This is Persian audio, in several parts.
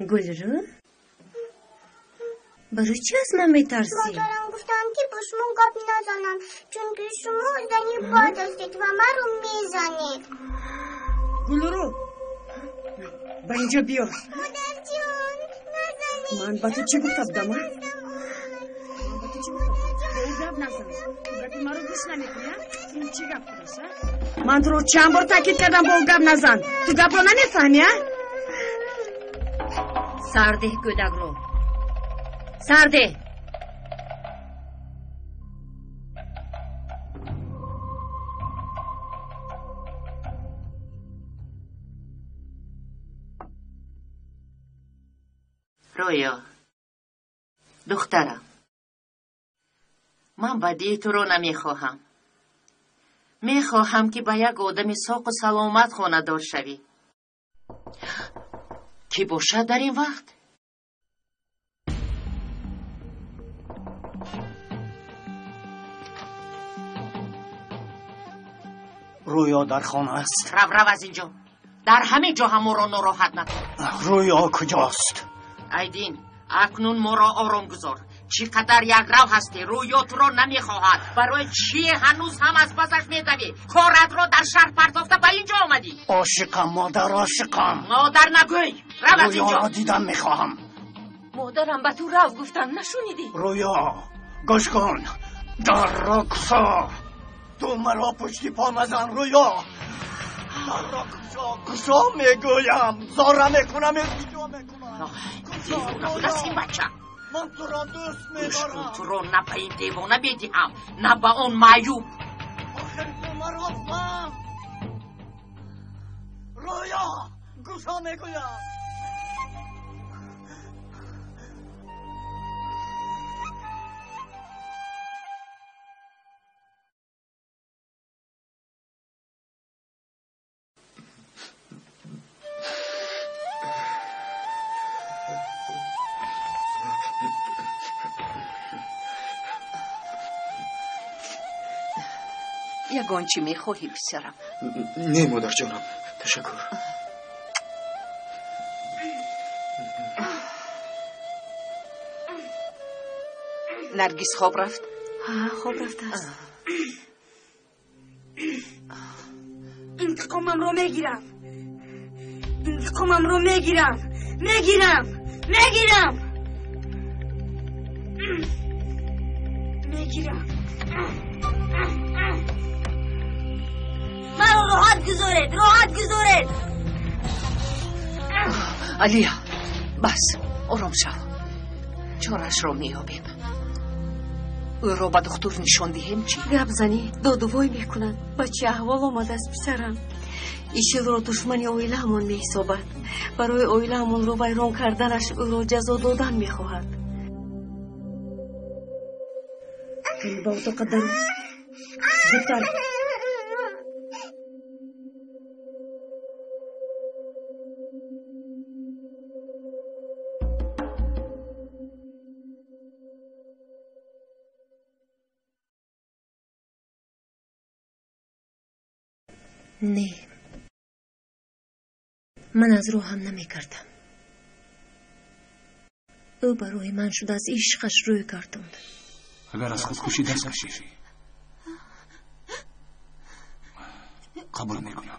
گلرو برای چی از من میترسی؟ مادرم گفتم که با شما گپ نزنم چون که شما زنی باد هستید و من رو میزنید. گلرو با اینجا بیا. مادر جون نزنید. من با تو چی گفتم؟ من با تو چی گفتم؟ به اون گپ نزن. گپ من رو گوش نمیکنی؟ این چی گپ بودشه؟ من تو رو چند بار تاکید کردم با اون گپ نزن. تو گپ رو نمیفهمی؟ سرده گودک رو سرده. رویا دخترم، من بدی تو رو نمیخواهم. میخواهم که با یک آدم ساق و سلامت خانه دار شوی. کی باشد در این وقت؟ رویا در خانه است. رو از اینجا. در همه جا هم را ناراحت نکن. رویا کجاست؟ ایدین اکنون ما را آرام گذار. چقدر یک رو هستی. رویا تو را نمیخواهد. برای چی هنوز هم از پسش میدوی؟ کارت را در شهر پرتافته به اینجا آمدی. عاشقم مادر، عاشقم. مادر نگوی. رو از اینجا. رویا را دیدم میخواهم. مادرم به تو رو گفتن نشونیدی؟ رویا گوش کن. در را کسا. تو مرا پشتی پا مزن رویا. در را کسا میگویم. زاره میکنم ایجا میکنم. دیوانه است این بچه. من تو را دوست میدارم. تو را نه به این دیوانه میدیم نه به اون معیوب. آخر تو مرا فهم. رویا گوشا میگویم. یگان چی میخواهی پسرم؟ نه مادر جانم، تشکر. نرگس خواب رفت؟ خواب رفته است. انتقامم رو میگیرم. انتقامم رو میگیرم. میگیرم. مرا راحت گذارید. علیا بس آرام شو. چارش رو میابیم. او را به دکتر نشان دهیم چی؟ گپ زنی دادوای میکنن. بچه احوال آمده است پسرم. ایشیل را دشمنی اویله همون میحسابد. برای اویله همون رو ویران کردنش او را جزا دادن میخواهد. با تو قدر زودتر. نه من از روحم نمی کردم. او برای من شد از عشقش روی گرداند. اگر از خودکشی دست کشی قبول میکنم.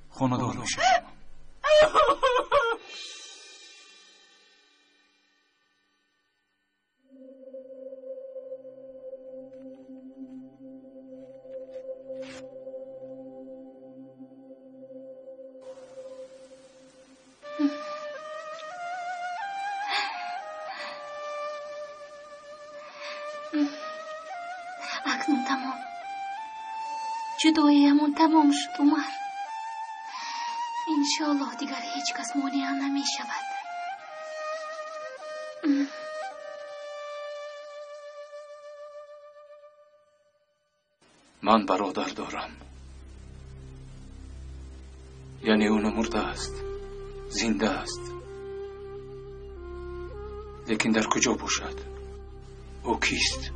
خانه‌دار میشم. اکنون تمام. جداییمون تمام شد عمر. انشالله دیگر هیچ کس مانع نمی شود. من برادر دارم. یعنی اون مرده است، زنده است. لیکن در کجا باشد؟ او کیست؟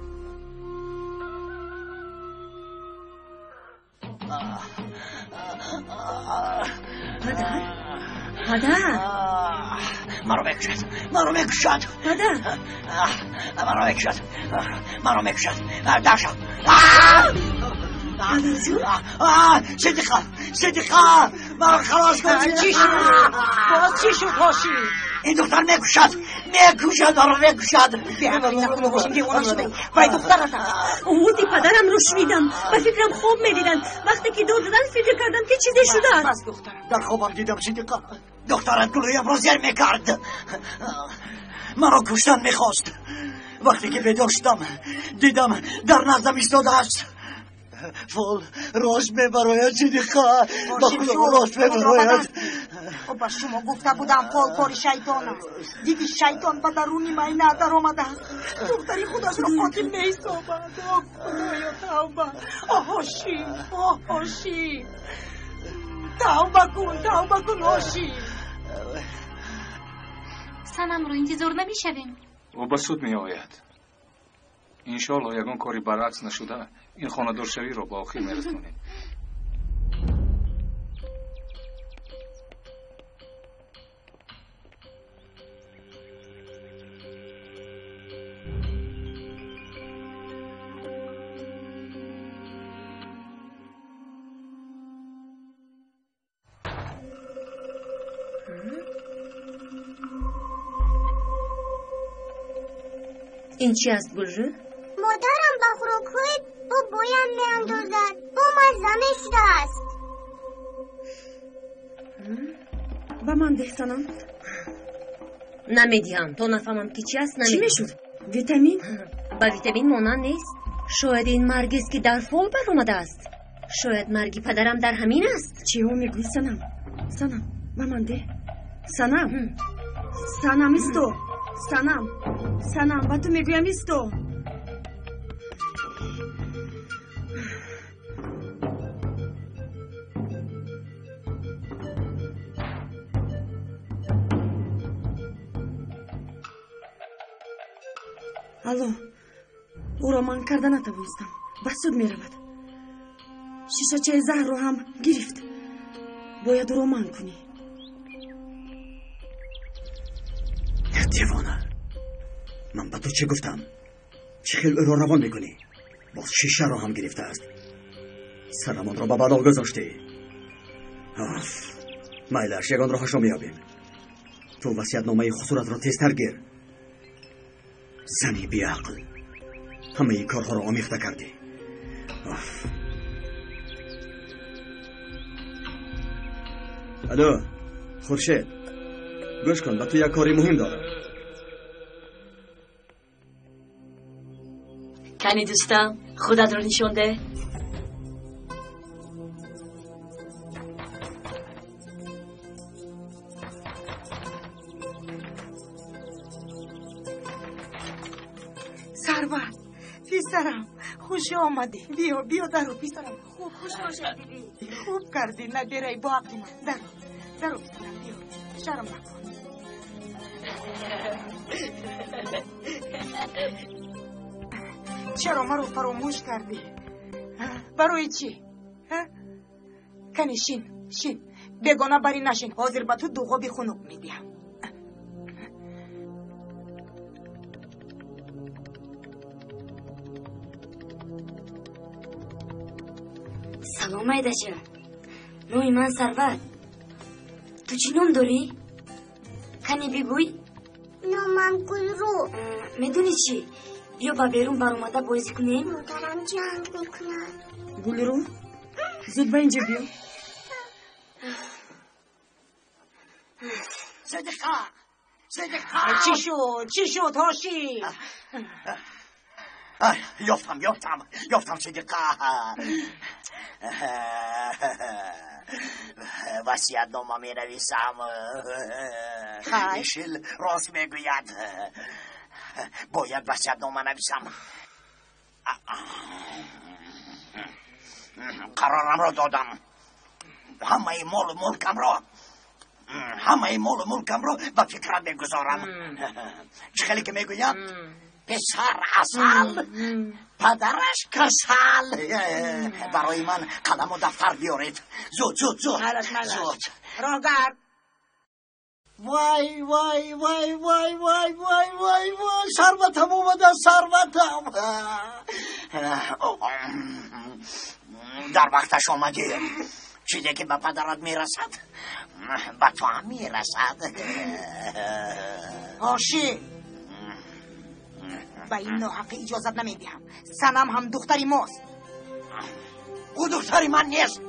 پدر مرا بکشد مرا بکشد پدر مرا بکشد مرا بکشد درشم صدیقه مرا خلاص کن. چی شد؟ باز چی شد هاشی؟ این دختر میکشد مرا میکشد. بیامری نکنه باشیم دیوانه شده باید دخترت اودی پدرم رو شنیدم و فکرم خوب میدیدن وقتی که دور دادن فکر کردم که چیزی شده بس دخترم در خوابم دیدم صدیقه دخترت گلویم را زیر میکرد مرا کشتن میخواست وقتی که بیدار شدم دیدم در نزدم ایستاده است فول راست میبراید صدیقه راست میبراید با شما گفته بودم فول کاری شیطان است دیدی شیطان به درونی من در آمده است دختری خودش رو قاتل نیست آمد خدایا توبه هاشی هاشی توبه کن هاشی سنم رو انتظار نمیشویم او به سود می آید انشالله یگان کاری برعکس نشده این خانه‌دارشوی را با آخر میرسونیم این چی است گلرو؟ مادرم با خوراک‌های با بایم میاندازد با مزه شده است. با من دهتانم نمیدیم تو نفهمم که چی است چی نمیدیم میشد؟ ویتامین؟ با ویتامین مانند نیست شاید این مرگ است که در فول بر آمده است شاید مرگ پدرم در همین است چی ها میگوی سنم با من ده سنم ایستو سنم با تو میگویم ایستو الو او را من کرده نتوانستم به سود می رود شیشه چه زهر رو هم گرفت باید او را من کنی دیوانه من به تو چه گفتم چه خیلی او را روان میکنی باز شیشه را هم گرفته است سرمان را به بلا گذاشتی میلش یگان راهش را میابیم تو وصیت نامه خسارت را تیزتر گیر زنی بی عقل همه ای کارها را آمیخته کردی الو خورشید گوش کن به تو یک کاری مهم دارم کنی دوستم خودت رو نشون ده سرور پیسرم خوش آمدی بیا درو پیسرم خوش آمدی خوب کردی نگیری با عقل من درو پیسرم بیا شرم نکن چرا مرا فراموش کردی برای چی کنی شین بگانه بری نشین حاضر به تو دوغابی خنک میدیم سلام ایداچه نوی من سرور تو چی نام داری؟ کنی بگوی؟ نامم گلرو میدونی چی؟ بیا با بیرون برامده بازی کنیم؟ مادرم جنگ میکند گلرو زود با اینجا بیا صدیقه چی شد هاشی یافتم صدیقه وصیت نامه می نویسم میشل راست میگوید باید وصیت نامه نویسم قرارم را دادم همه مال و ملکم را به فکرت میگذارم چه خیلی که میگویم پسر اصل پدرش کسل برای من قلم و دفتر بیارید زود راه گرد وای وای وای وای وای وای وای وای ثروتم اومده ثروتم در وقتش آمدی چیزی که به پدرت میرسد به تو هم میرسد آشی به این ناحق اجازت نمیدیم سنم هم دختری ماست او دختری من نیست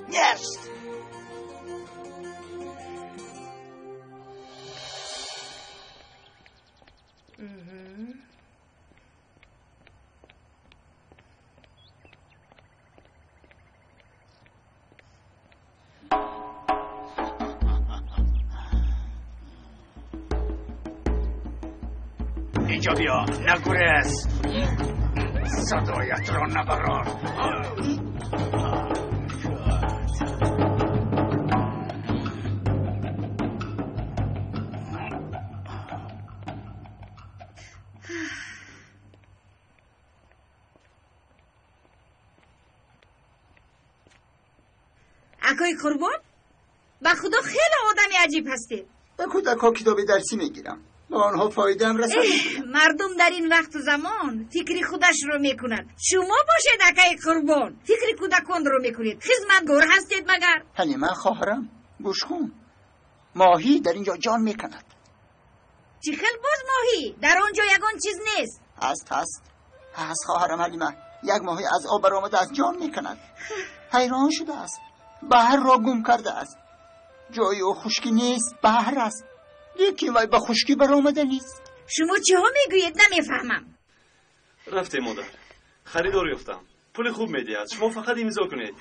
اینجا بیا نگرز صدایت را نبران اکای قربان به خدا خیلی آدمی عجیب هستی. به کودک‌ها کتاب درسی میگیرم به آنها فایده هم رسد. مردم در این وقت و زمان فکری خودش رو میکنند. شما باشید اکای قربان فکری کودکان رو میکنید. خدمتگار هستید مگر؟ حلیمه خواهرم گوش کن ماهی در اینجا جان میکند. چی خیل باز ماهی؟ در آنجا یگان چیز نیست. هست خواهرم حلیمه یک ماهی از آب برآمده از جان میکند. حیران شده است بحر را گم کرده است. جای او خشکی نیست بحر است. یکی وای به خشکی برآمده نیست. شما چی ها میگویید نمیفهمم. رفته مادر خریدار یافتم پول خوب میدید شما فقط امضا کنید.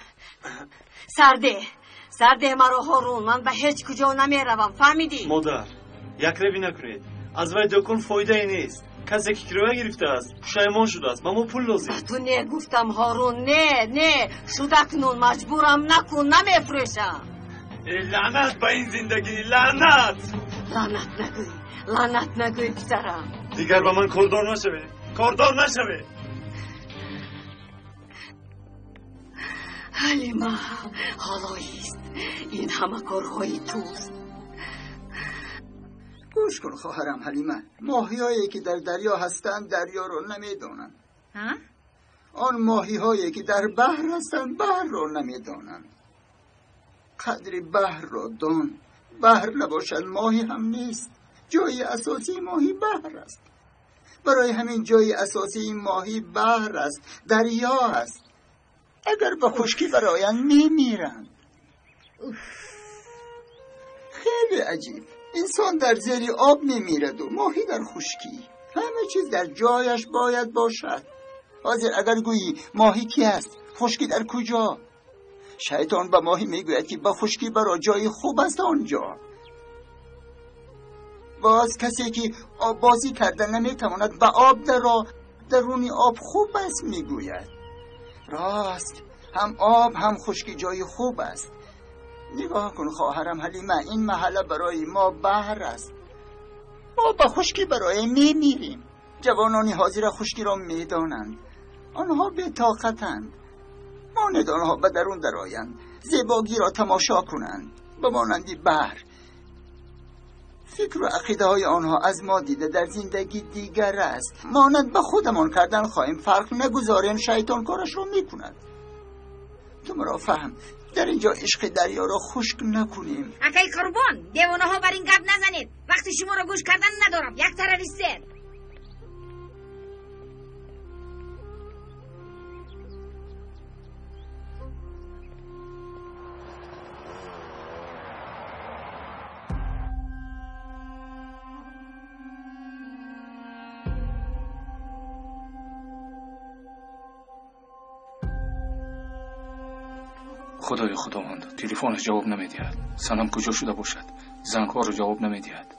سرده مرا هارون من به هیچ کجا نمیروم فهمیدی؟ مادر یک روی نکنید از وی دکان فایده ای نیست. کسی که کرایه گرفته است پشیمان شده است ما پول لازم. تو نه گفتم هارون نه شد اکنون مجبورم نکن نمیفروشم. لعنت به این زندگی لعنت نگوی پسرم دیگر به من کاردار نشوه حلیمه حالاییست این همه کارهای توست. گوش کن خواهرم حلیمه ماهی‌هایی که در دریا هستند دریا رو نمیدونن. آن ماهی‌هایی که در بحر هستند بحر رو نمیدونن. قدر بحر رو دان. بحر نباشد ماهی هم نیست. جای اساسی ماهی بحر است. برای همین جای اساسی این ماهی بحر است دریا است. اگر به خشکی برایند میمیرند. خیلی عجیب انسان در زیر آب میمیرد و ماهی در خشکی. همه چیز در جایش باید باشد. حاضر اگر گویی ماهی کی است خشکی در کجا؟ شیطان به ماهی میگوید که با خشکی برای جای خوب است آنجا. باز کسی که آب بازی کرده نمیتواند به آب درونی آب خوب است میگوید. راست هم آب هم خشکی جای خوب است. نگاه کن خواهرم حلیمه این محله برای ما بحر است. ما به خشکی برای میمیریم. جوانانی حاضر خشکی را میدانند. آنها به طاقتند. ماند آنها به درون درآیند زیبایی را تماشا کنند به مانندی بحر. فکر و عقیده های آنها از ما دیده در زندگی دیگر است. مانند به خودمان کردن خواهیم فرق نگذاریم شیطان کارش را میکند. تو مرا فهم در اینجا عشق دریا را خشک نکنیم. اکای قربان دیوانه ها بر این گپ نزنید. وقتی شما را گوش کردن ندارم. یک تروریستید. خدای خداوند تلفنش جواب نمیدهد. سنم کجا شده باشد؟ زنگ‌ها رو جواب نمیدهد.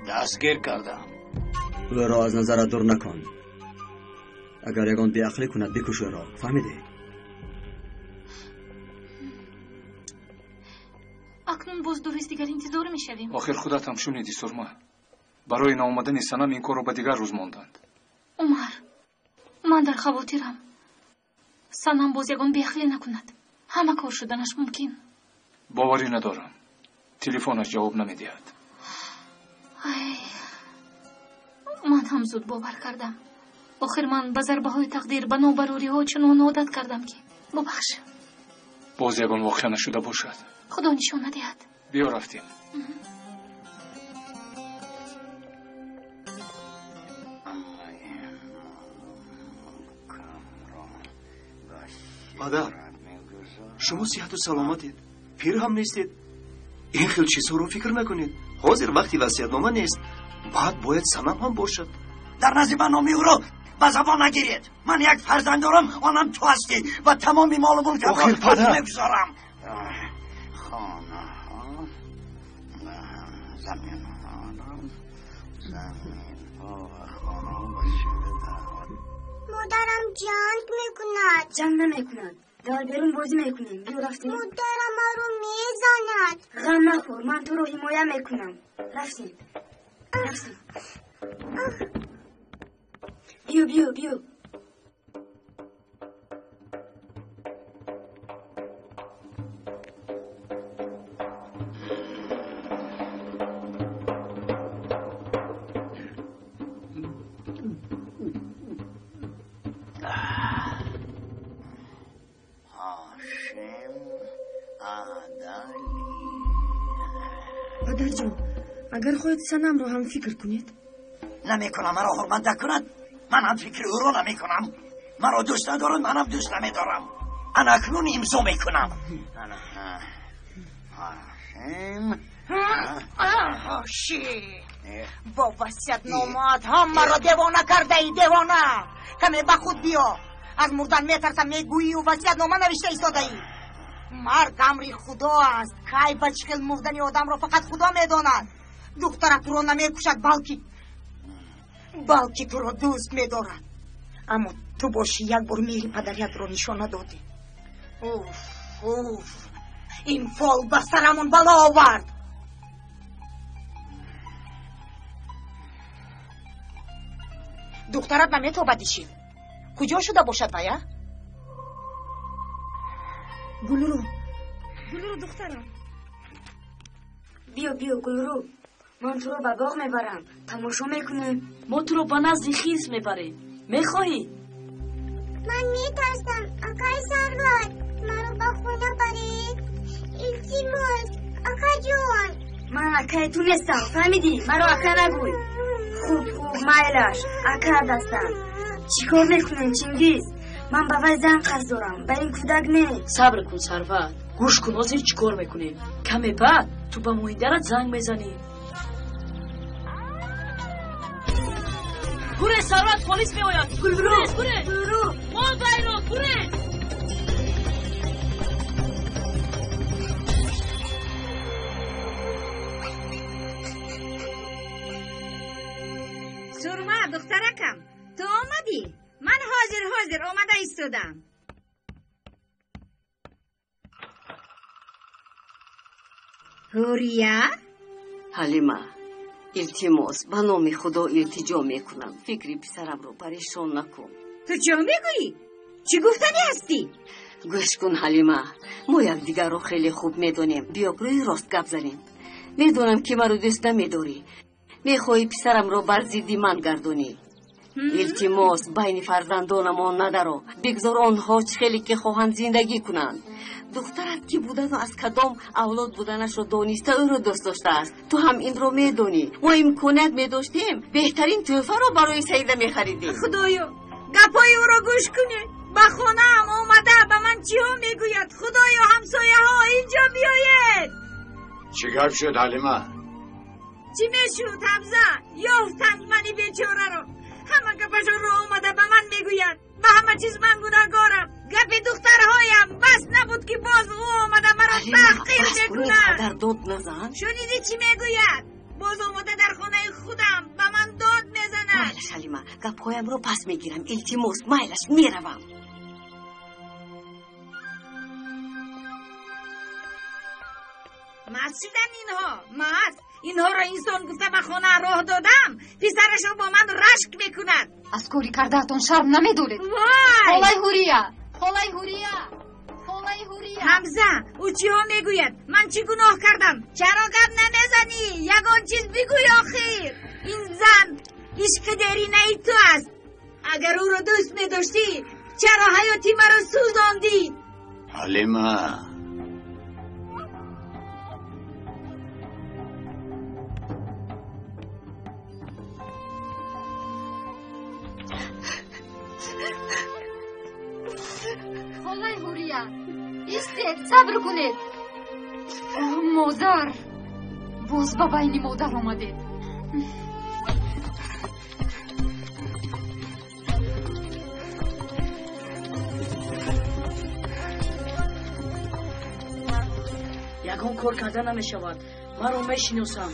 دستگیر کردم. او را از نظرت دور نکن. اگر یگان بیعقلی کند بکش او را. فهمیدی؟ اکنون باز دوست دیگر انتظار میشویم. آخر خودت هم شنیدی سرما. برای ناآمدن سنم این کار را به دیگر روز ماندند. عمر، من در خواطرم. سنم باز یگان بیعقلی نکند. همه کار شدنش ممکن. باوری ندارم. تلفنش جواب نمیدهد. من هم زود باور کردم. آخر من به ضربه های تقدیر به نابروری ها چنان عادت کردم که ببخش. باز یگان واقع نشده باشد. خدا نشان ندهد. بیا رفتیم. مادر، شما صحت و سلامتید. پیر هم نیستید. این خیلی چیزها رو فکر نکنید. حاضر وقتی وصیت‌نامه نیست، بعد باید سنم هم باشد. در نزد من نامی او را به زبان نگیرید. من یک فرزند دارم، آنم تو هستی و تمامی مال و ملکم را خود میگذارم. خانه ها، زمین ها و خانه ها مادرم جنگ میکند. جنگ نمیکند. در بیرون بازی میکنیم. بیا رفتیم. مادرم ما رو میزند. غم نخور، من تو رو حمایه میکنم. رفتیم. بیا. پدر جان، اگر خودت سنم رو هم فکر کنید. نمیکنم. مرا حرمت نکند. من هم فکر او رو نمیکنم. مرا دوست ندارد، منم دوست نمیدارم. انا اکنون امضا میکنم. با وصیت‌نامه‌ات هم مرا دیوانه کرده ای. دیوانه. کمی به خود بیا. از مردن میترسم میگویی و وصیت‌نامه نوشته ایستاده ای. مرگ امری خدا است. کی به چه مردن آدم را فقط خدا میداند. دخترت رو نمیکشد، بلکه تو را دوست میدارد. اما تو باشی یک بار میری پدریت رو نشان ندادی. اوف این فال به سرمون بلا آورد. دخترت نمیتابدی چی؟ کجا شده باشد بایا؟ گلرو دخترم. بیا گلرو. من تو رو به باغ میبرم. تماشا میکنیم. ما تو رو به نزد خیس میبریم. میخواهی؟ من میترسم. آقای سرور مرا به خونه برید. التماس آقا جون. من اکای تو نیستم. فهمیدی؟ مرا اکا نگوی. خوب مایلش اکا دستم. چیکار میکنیم چنگیز؟ من به وی زن قرض دارم. به این کودک نه. صبر کن سرور. گوش کن از چی کار میکنیم. کمی بعد تو به مویدرت زنگ میزنی. گوره سرور پلیس میآید. گوره مال بایرو گوره. سرما دخترکم، تو آمدی؟ من حاضر آمده ایستادم. هوریا؟ حلیمه، التماس به نام خدا التجا میکنم. فکری پسرم رو پریشان نکن. تو چه میگویی؟ چی گفتنی هستی؟ گوش کن حلیمه، ما یک دیگر رو خیلی خوب میدونیم. بیا روی راست گپ زنیم. میدونم که مرا دوست نمیداری. میخوای پسرم رو بر ضد من گردونی. التماس بین فرزندانمان ندارو. بگذار آنها چه که خواهند زندگی کنند. دخترت کی بوده و از کدام اولاد بودنش رو دانسته او رو دوست داشته است. تو هم این رو میدونی. ما امکانت میداشتیم بهترین تحفه رو برای سیده میخریدیم. خدایا گپای او رو گوش کنید. با خانه هم اومده به من چی ها میگوید. خدایا همسایه ها اینجا بیاید. چی گپ شد حلیمه؟ چی میشود حمزه؟ یافتند منی بیچاره رو. همه گپشون رو اومده به من میگوید. به همه چیز من گناهکارم. گپ دخترهایم بس نبود که باز او اومده مرا تحقیر میکند. در داد نزن. شنیدی چی میگوید؟ باز اومده در خانه خودم به من داد میزند. مایلش حلیمه گپهایم رو پس میگیرم. التماس مایلش میروم. مسجدن اینها را انسان گفته به خانه راه دادم. پسرش رو با من رشک میکند. از کوری کردهتون شرم نمیدارید. خالای هوریا حمزه او چی ها میگوید؟ من چی گناه کردم؟ چرا گپ نمیزنی؟ یگان چیز بگوی آخیر. این زن عشق دیرینه ای تو است. اگر او رو دوست میداشتی چرا حیاتی مرا سوزاندی؟ حلیمه خالای هوریا ایستید صبر کنید. مادر باز با بین مادر آمدید. یگان کار کرده نمیشود. من رو میشناسم.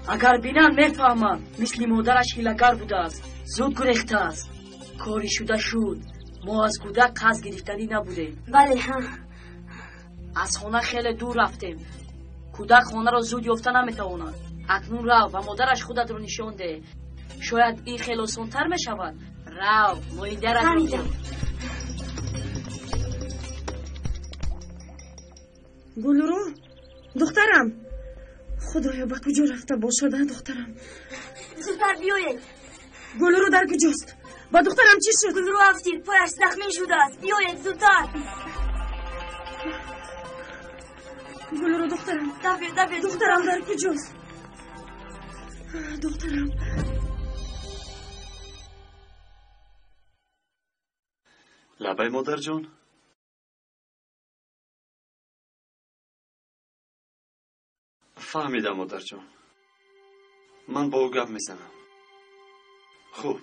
اگر بینن میفهمم مثل مادرش حیله‌گر بوده است. زود گریخته است. کاری شده شد. ما از کودک قرض گرفتنی نبودیم. بله ها. از خانه خیلی دور رفتیم. کودک خانه را زود یافته نمیتواند. اکنون رو و مادرش خودت رو نشان ده. شاید این خیلی آسان‌تر میشود. رو ما این درت رو. گلرو دخترم. خدایا با کجا رفته باشد دخترم؟ زودتر بیایید. گلرو در کجاست؟ با دخترم چی شد؟ گلرو افتید پایش زخمی شده است. بیایید زودتر. گلرو دخترم. دبیر دخترم در کجاست؟ دخترم. لبای مادر جان. فهمیدم مادر جان. من با او گپ میزنم. خوب.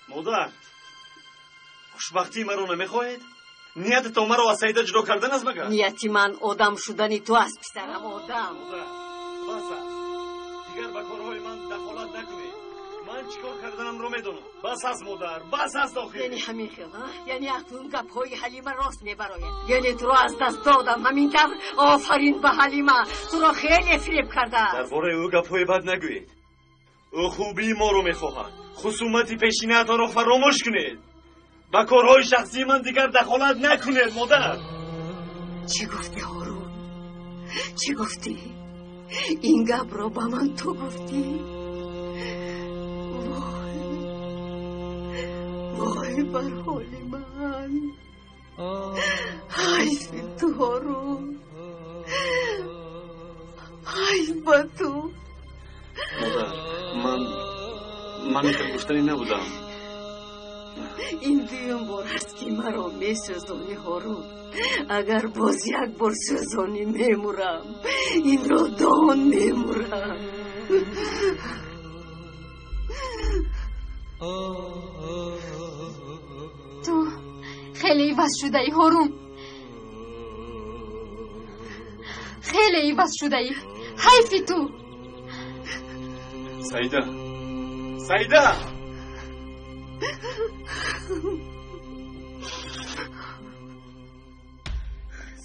مادر خوشبختی مرا نمیخواهید؟ نیت تو مرا از سیده جدا کردن است مگر؟ نیتی من آدم شدنی تو است پسرم. آدم بس است. دیگر به کارهای من دخالت نکنید. من چیکار کردنم رو میدونم. بس است مادر. بس است آخر. یعنی همین خیل یعنی اکنون گپ‌های حلیمه راست میبراید. یعنی تو را از دست دادم. همین طور آفرین به حلیمه. تو را خیلی فریب کرده. درباره او گپ‌های بد نگویید. او خوبی ما رو میخواهد. خصومتی پیشینه‌تان را فراموش کنید. با کارهای شخصی من دیگر دخالت نکنید مادر. چی گفتی هارون؟ چی گفتی؟ این گپ را با من تو گفتی؟ وای بر حال من. حیف تو هارون. حیف با تو. مادر من این گفتنی نبودم. این دویم بار هست که مرا میسوزانی هارون. اگر باز یک بار سوزانی میمورم. این را دان میمورم. تو خیلی عوض شده ای هارون. خیلی عوض شده ای. حیفی تو. سیده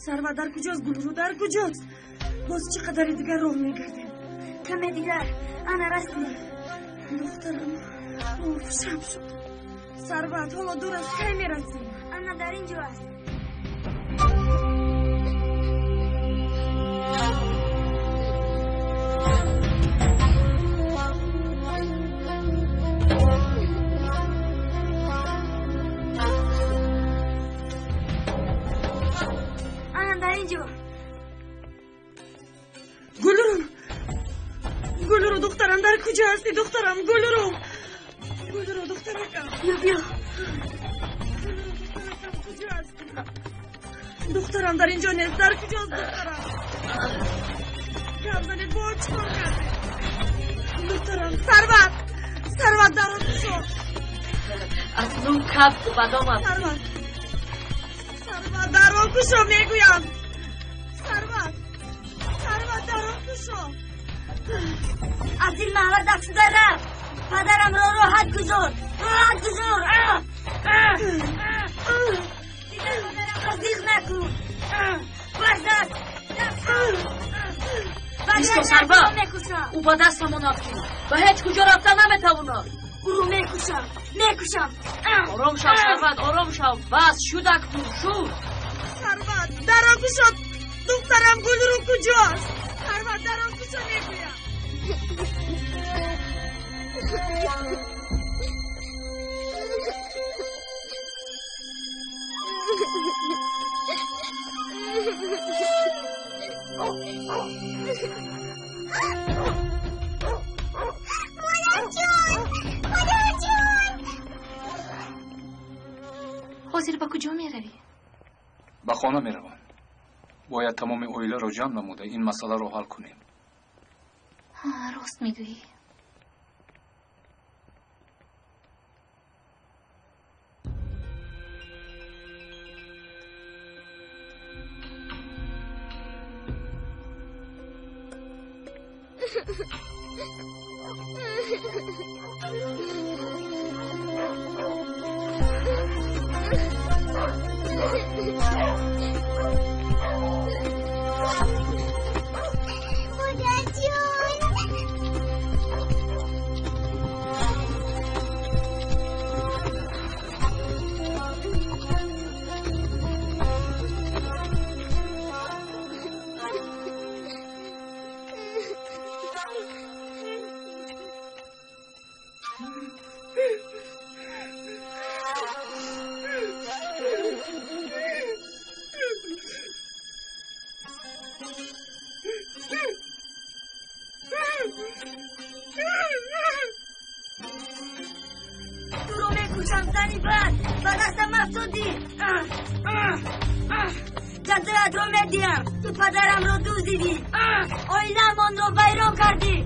سروا در کجاست؟ گلرو در کجاست؟ باز چقدر دیگر راه میگردیم؟ کمی دیگر انا رسیم. دخترم اوف شب شد. ثروت حالا دور از کی میرسیم؟ انا در اینجا است. من در اینجا. گلرو دخترم در کجا هستی دخترم؟ گلرو دخترم بیا کجا هستی؟ دخترم در اینجا نیست. در کجاست دخترم؟ کمزنید با چکار کرده دخترم؟ ثروت در آن شو. از نون کبت و بدام هم ثروت در آن شو میگویم. ثروت در آن شو. از این محل دست دارم. پدرم را راحت گذار. دیگر پدرم را دیغ نکن. ایستو سربا. او با دستمون افکن و هیچ کجا رفتن نمیتواند. او رو میکشم. آرام شو سربت، آرام شو. بس شد اکنون شد. ثروت در آن شو. دخترم گلرو کجاست؟ ثروت در آن شو میگویم. حاضر با کجا می روی؟ به خانه می روم. باید تمام اویله رو جمع نموده این مسئله رو حل کنیم. راست میگویی. جدت رو میدیم. تو پدرم رو دوزیدی. آیلمان رو ویران کردی.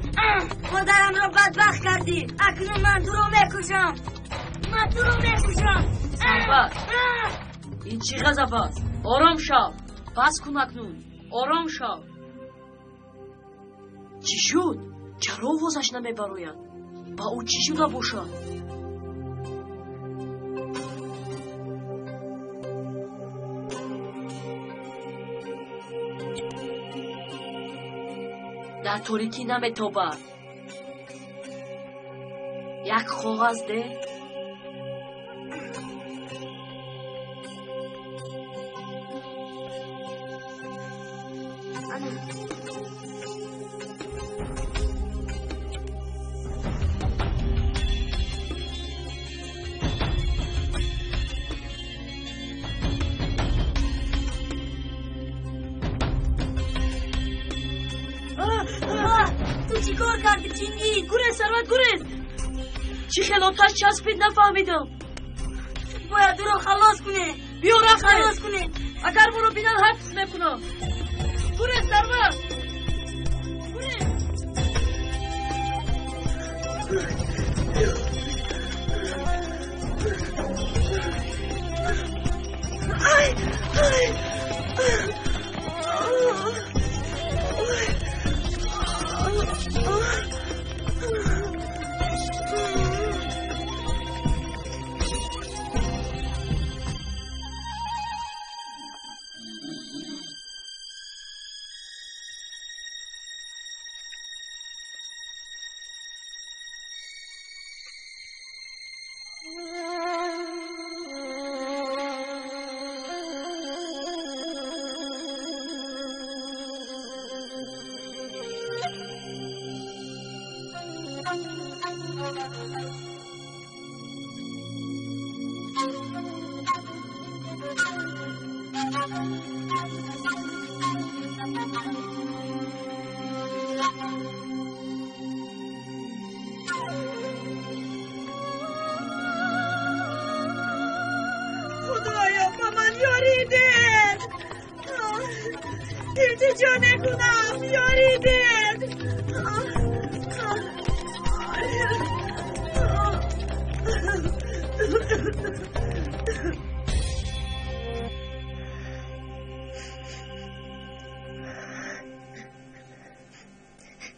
مادرم رو بدبخت کردی. اکنون من تو رو میکشم. سربت این چی غضب است؟ آرام شو. بس کن اکنون. آرام شو. چی شد؟ چرا آوازش نمیبروید؟ با او چی شده باشد؟ در تاریکی نمیتابد. یک کاغذ ده. تو چی کار کردی چینی؟ گریز سربت گریز. چی خلاتش چسبید نفهمیدم. باید او رو خلاص کنه. بیا رفته خلاص کنه. اگر برو بینن حفظ میکنم. گریز سربت التجا نکنم یاریده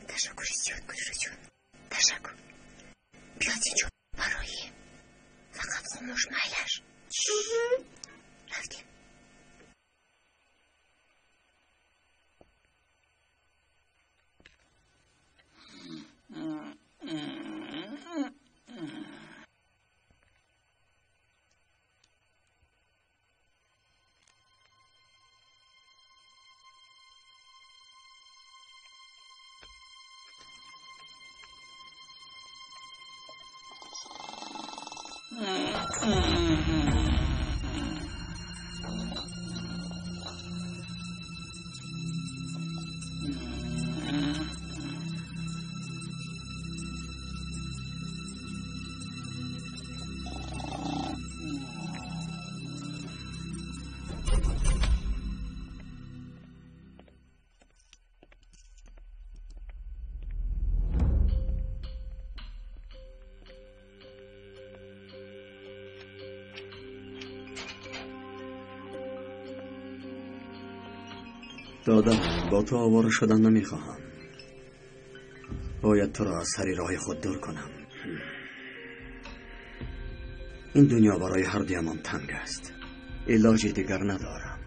تشکر زیاد گلرو جون تشکر بیاد اینجا برای فقط خاموش مایلش رفتیم دادم با تو آواره شدن نمیخواهم باید تو را از سری راه خود دور کنم این دنیا برای هر دیمان تنگ است علاج دیگر ندارم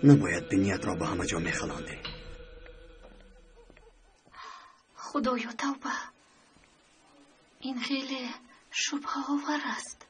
نباید بنیت را به همه جا میخلاندی خدایا توبه این خیلی شبه آور است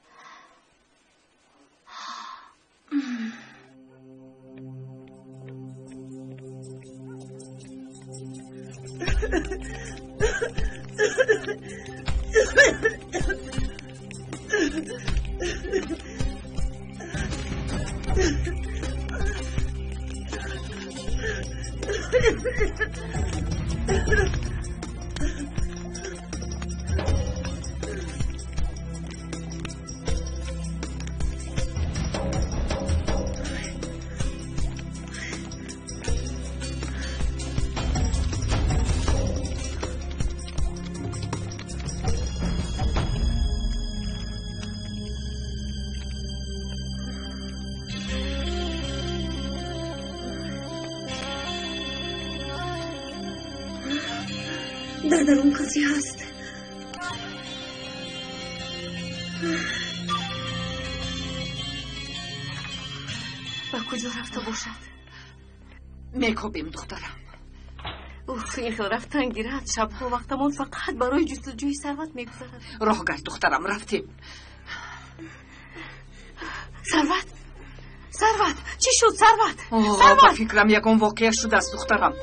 در درون کسی هست با کجا رفته باشد میکوبیم دخترم این خیلی رفتن گیرد شبها وقتمون فقط برای جستجوی ثروت میگذرد راه گرد دخترم رفتیم ثروت چی شد ثروت با فکرم یکم واقع شده است دخترم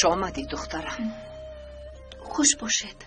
خوش آمدی دخترم خوش باشید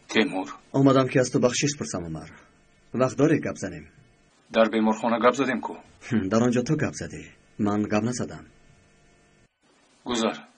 تیمور آمدم که از تو بخشش پرسم عمر وقت داره گپ زنیم در بیمارخانه گپ زدیم کو در آنجا تو گپ زدی من گپ نزدم گذر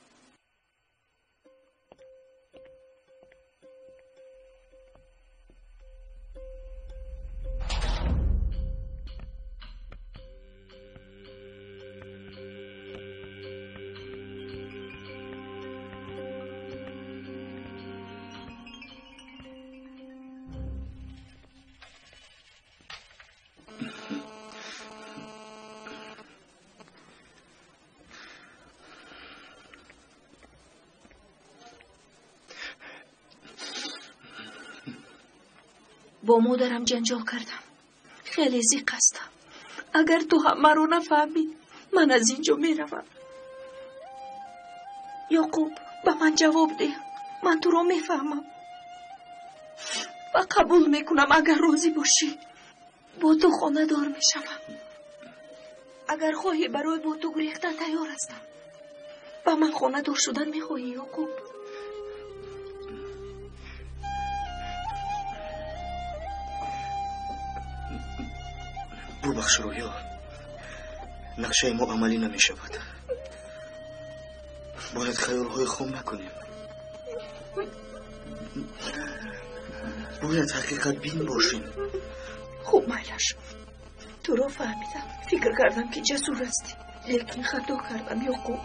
با مادرم جنجال کردم. خیلی زیق هستم. اگر تو هم مرا نفهمی من از اینجا میروم. یعقوب به من جواب ده. من تو را میفهمم و قبول میکنم. اگر راضی باشی با تو خانه دار میشوم. اگر خواهی برای با تو گریختن تیار هستم. با من خانه دار شدن میخواهی یعقوب؟ ببخش رویا، نقشه ما عملی نمی شود. باید خیالهای خام نکنیم. باید حقیقت بین باشیم. خوب میلش، تو را فهمیدم. فکر کردم که جسور هستی، لیکن خطا کردم یعقوب.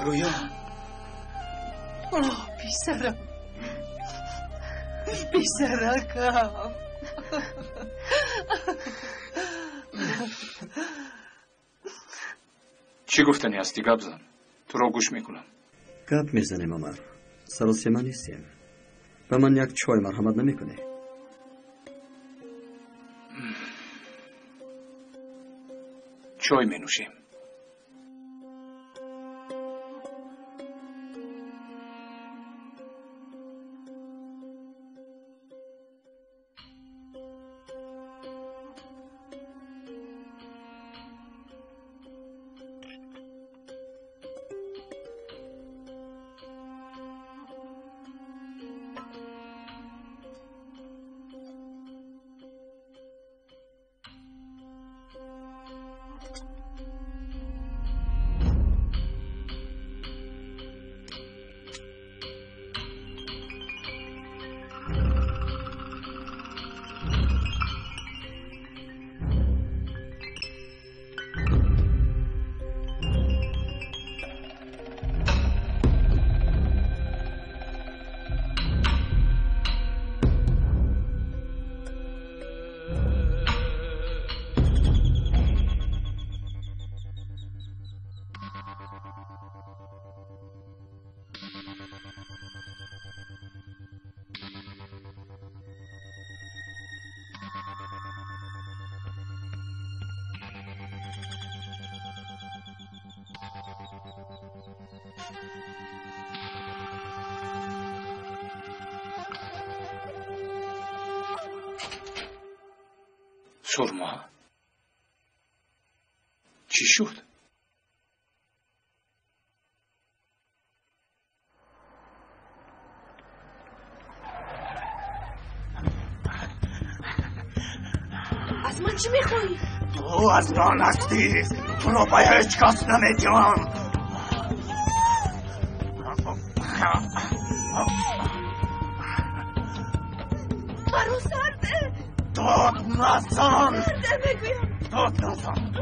رویا، بیسرم بیسرکم. چی گفتنی هستی گپ زن؟ تو را گوش میکنم. گپ میزنیم عمر. سر و سیما نیستیم. به من یک چای مرحمت نمیکنی؟ چای می نوشیم. سرما چی شد؟ از من چی میخوایی؟ تو از من هستی. تو رو به هیچ کس نمیدیم. برو سرده. داد نزن. سرده بگویم. داد نزن.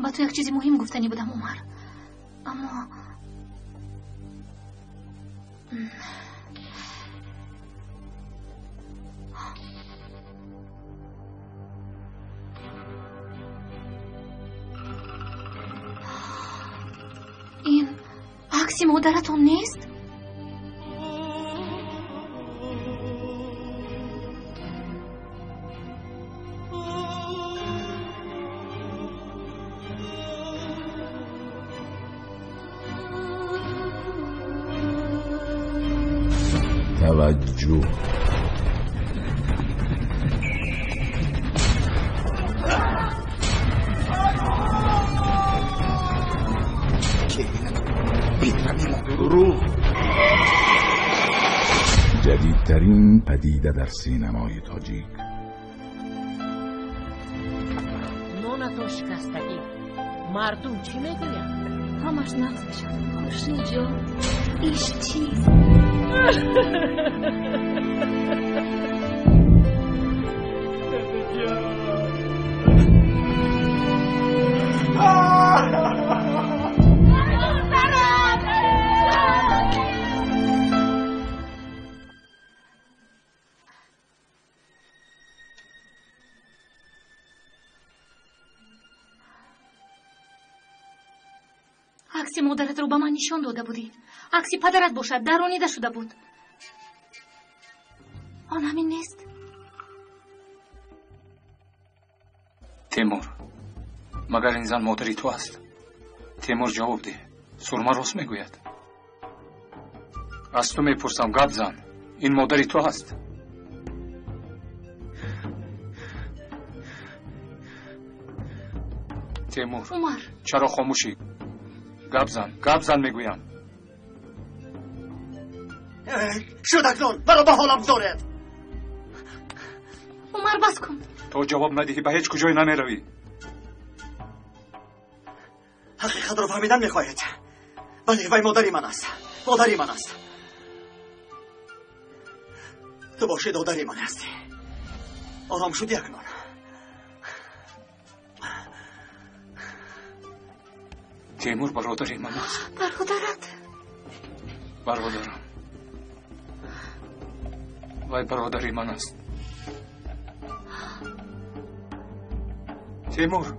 با تو یک چیزی مهم گفتنی بودم عمر، اما این عکس مادرتون نیست؟ توجه جدیدترین پدیده در سینمای تاجیک. نون تو شکستگی. مردم چی میگوین؟ همش نقص بشن. خوشی جان ایش چیز عکس مادرت رو به من نشان داده بودی. عکس پدرت باشد، درانیده شده بود. آن همین نیست؟ تیمور، مگر این زن مادری تو است؟ تیمور جواب ده. سرما راست میگوید. از تو میپرسم گپ زن. این مادری تو است؟ تیمور، عمر، چرا خاموشی؟ گپ زن میگویم. شد اکنون برا به حالم بذارید. عمر بس کن. تو جواب ندهی به هیچ کجای نمیروی. حقیقت رو فهمیدن میخواهید. بله وی مادری من است. تو باشی دادری من هستی. آرام شدی اکنون. تیمور برادری من است. برادرم. وی برادری من است. تیمور،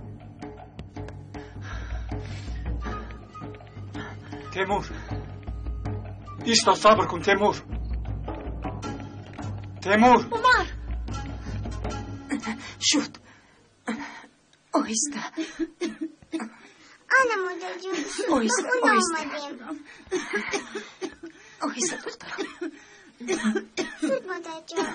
ایستا صبر کن. تیمور، عمر شد. آهسته. آنا مادر جون. آهسته. آهسته دخترم. شد مادر جون.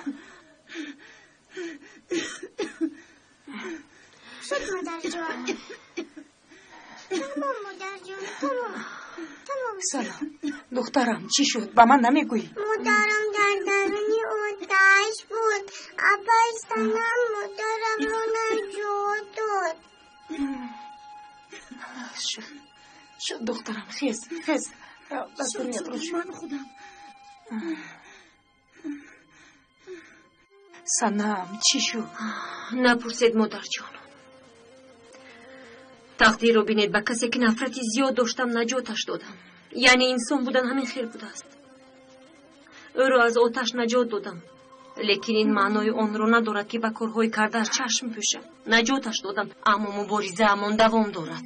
سلام دخترم، چی شد؟ با من نمیگویی؟ مادرم در درونی آتش بود. ابایستانم مادرم رو نجات داد. شد دخترم. خیز بس برویت رو شد. من خودم. سنم چی شد؟ نپرسید مادر جان. تقدیر رو بینید به کسی که نفرتی زیاد داشتم نجاتش دادم. یعنی انسان بودن همین خیر بوده است. او رو از آتش نجات دادم، لیکن این معنای آن رو ندارد که به کارهای کرده از چشم پوشم. نجاتش دادم، اما مبارزه امان دوام دارد،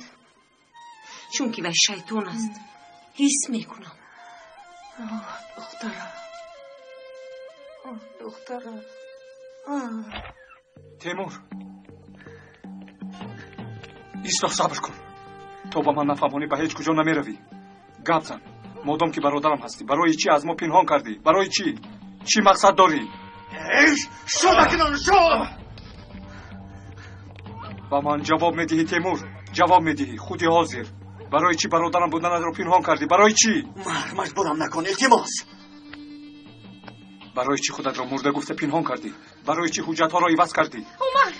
چون که به شیطان است. حس میکنم. دخترم. تیمور، ایستا صبر کن. تو با من نفهمانی به هیچ کجا نمیروی. گپ زن. مادام که برادرم هستی، برای چی از ما پنهان کردی؟ برای چی؟ چی مقصد داری؟ شد اکنون شد. با من جواب میدهی تیمور؟ جواب میدهی؟ خودی حاضر. برای چی برادرم بودن رو پنهان کردی؟ برای چی؟ مجبورم نکن التماس. برای چی خودت را مرده گفته پنهان کردی؟ برای چی حجت ها را عوض کردی؟ عمر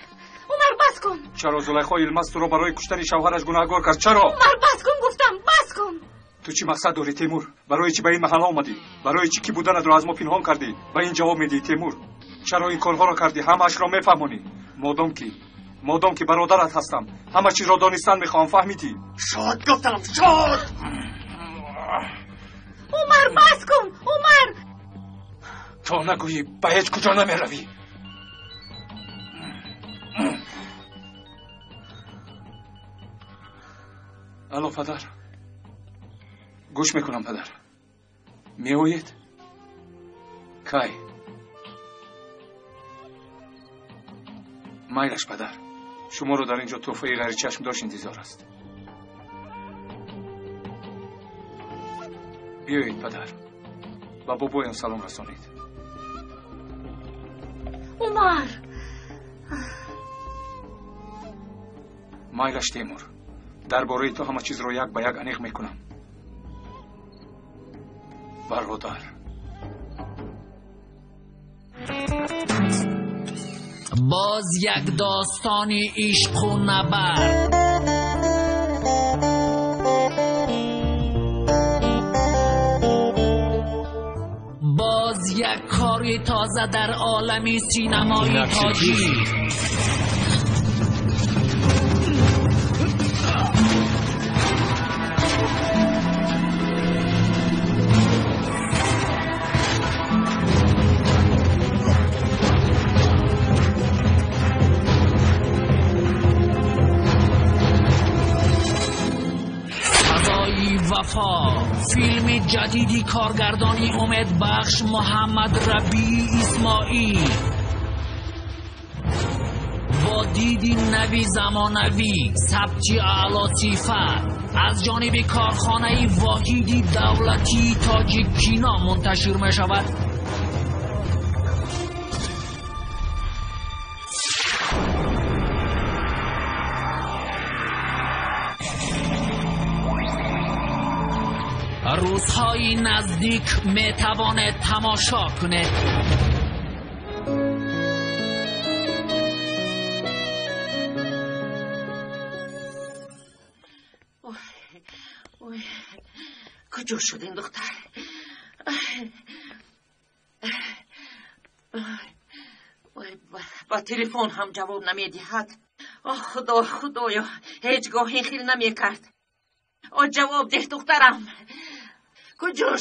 بس کن. چرا زلیخا الماس تو را برای کشتن شوهرش گناهکار کرد؟ چرا؟ عمر بس کن گفتم، بس کن. تو چی مقصد داری تیمور؟ برای چی به این محل آمدی؟ برای چی که بودنت را از ما پنهان کردی؟ به این جواب میدی تیمور؟ چرا این کارها را کردی؟ همه‌اش را میفهمونی. مادام که برادرت هستم، همه چیز را دانستن میخوام. فهمیدی؟ شاد گفتم شاد. عمر بس کن. عمر تو نگویی به هیچ کجا نمیروی. الو پدر، گوش میکنم پدر. میوید؟ کی؟ مایلش پدر، شما رو در اینجا تحفه غیر چشم داشت انتظار است. بیایید پدر، با بابایم سلام رسانید. عمر مایلش تیمور، درباره تو همه چیز رو یک به یک انیق میکنم. برادر. باز یک داستان عشق و نبرد. باز یک کار تازه در عالم سینمای تاجیک. فیلم جدیدی کارگردانی امید بخش محمد ربیعی اسماعیل با دیدی نوی زمانوی سبکی اعلی صفت از جانب کارخانه واحدی دولتی تاجیکینا منتشر می شود. روزهای نزدیک می تواند تماشا کنید. کجا شد این دختر؟ با تلفن هم جواب نمیدهد. خدایا هیچگاه این خیل نمیکرد. جواب ده دخترم. کجا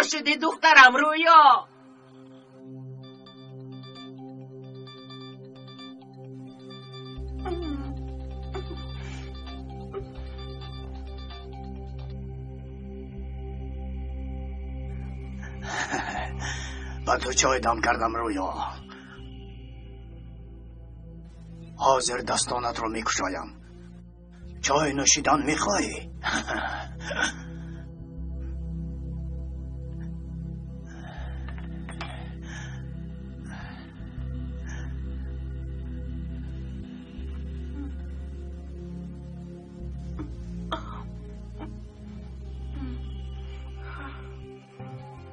شده دخترم رویا؟ با تو چای دم کردم رویا. حاضر دستانت رو میکشایم. چای نوشیدن میخوایی؟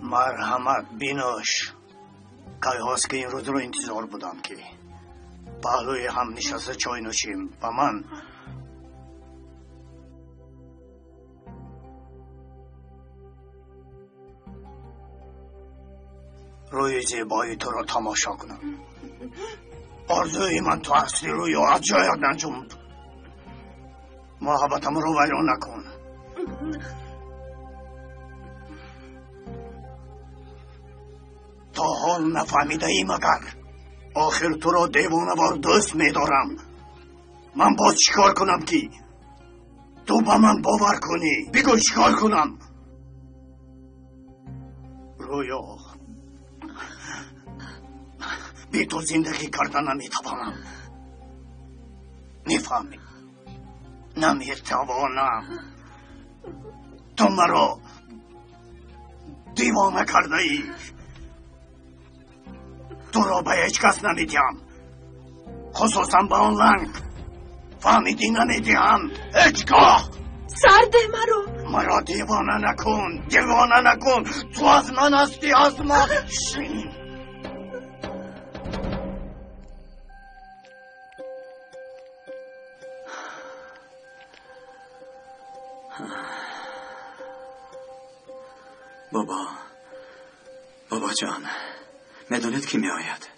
مرحمت بینوش. که هاست که این روز رو انتظار بودم که پهلوی هم نشسته چای نوشیم و من روی زیبایی تو را تماشا کنم. آرزوی من تو هستی روی از جایت نجنب. محبتم رو ویران نکن. تا حال نفهمیده ای مگر آخر تو را دیوانه وار دوست میدارم. من باز چیکار کنم که تو با من باور کنی؟ بگو چیکار کنم؟ رویا بی تو زندگی کردن نمیتوانم. میفهمی؟ نمیتوانم. تو مرا دیوانه کرده ای. تو را به هیچ کس نمیدیم، خصوصا به آن لنگ. فهمیدی؟ نمیدیم هیچگاه. سرده مرا دیوانه نکن. تو از من هستی، از من. بابا جان، میدونید کی می آید؟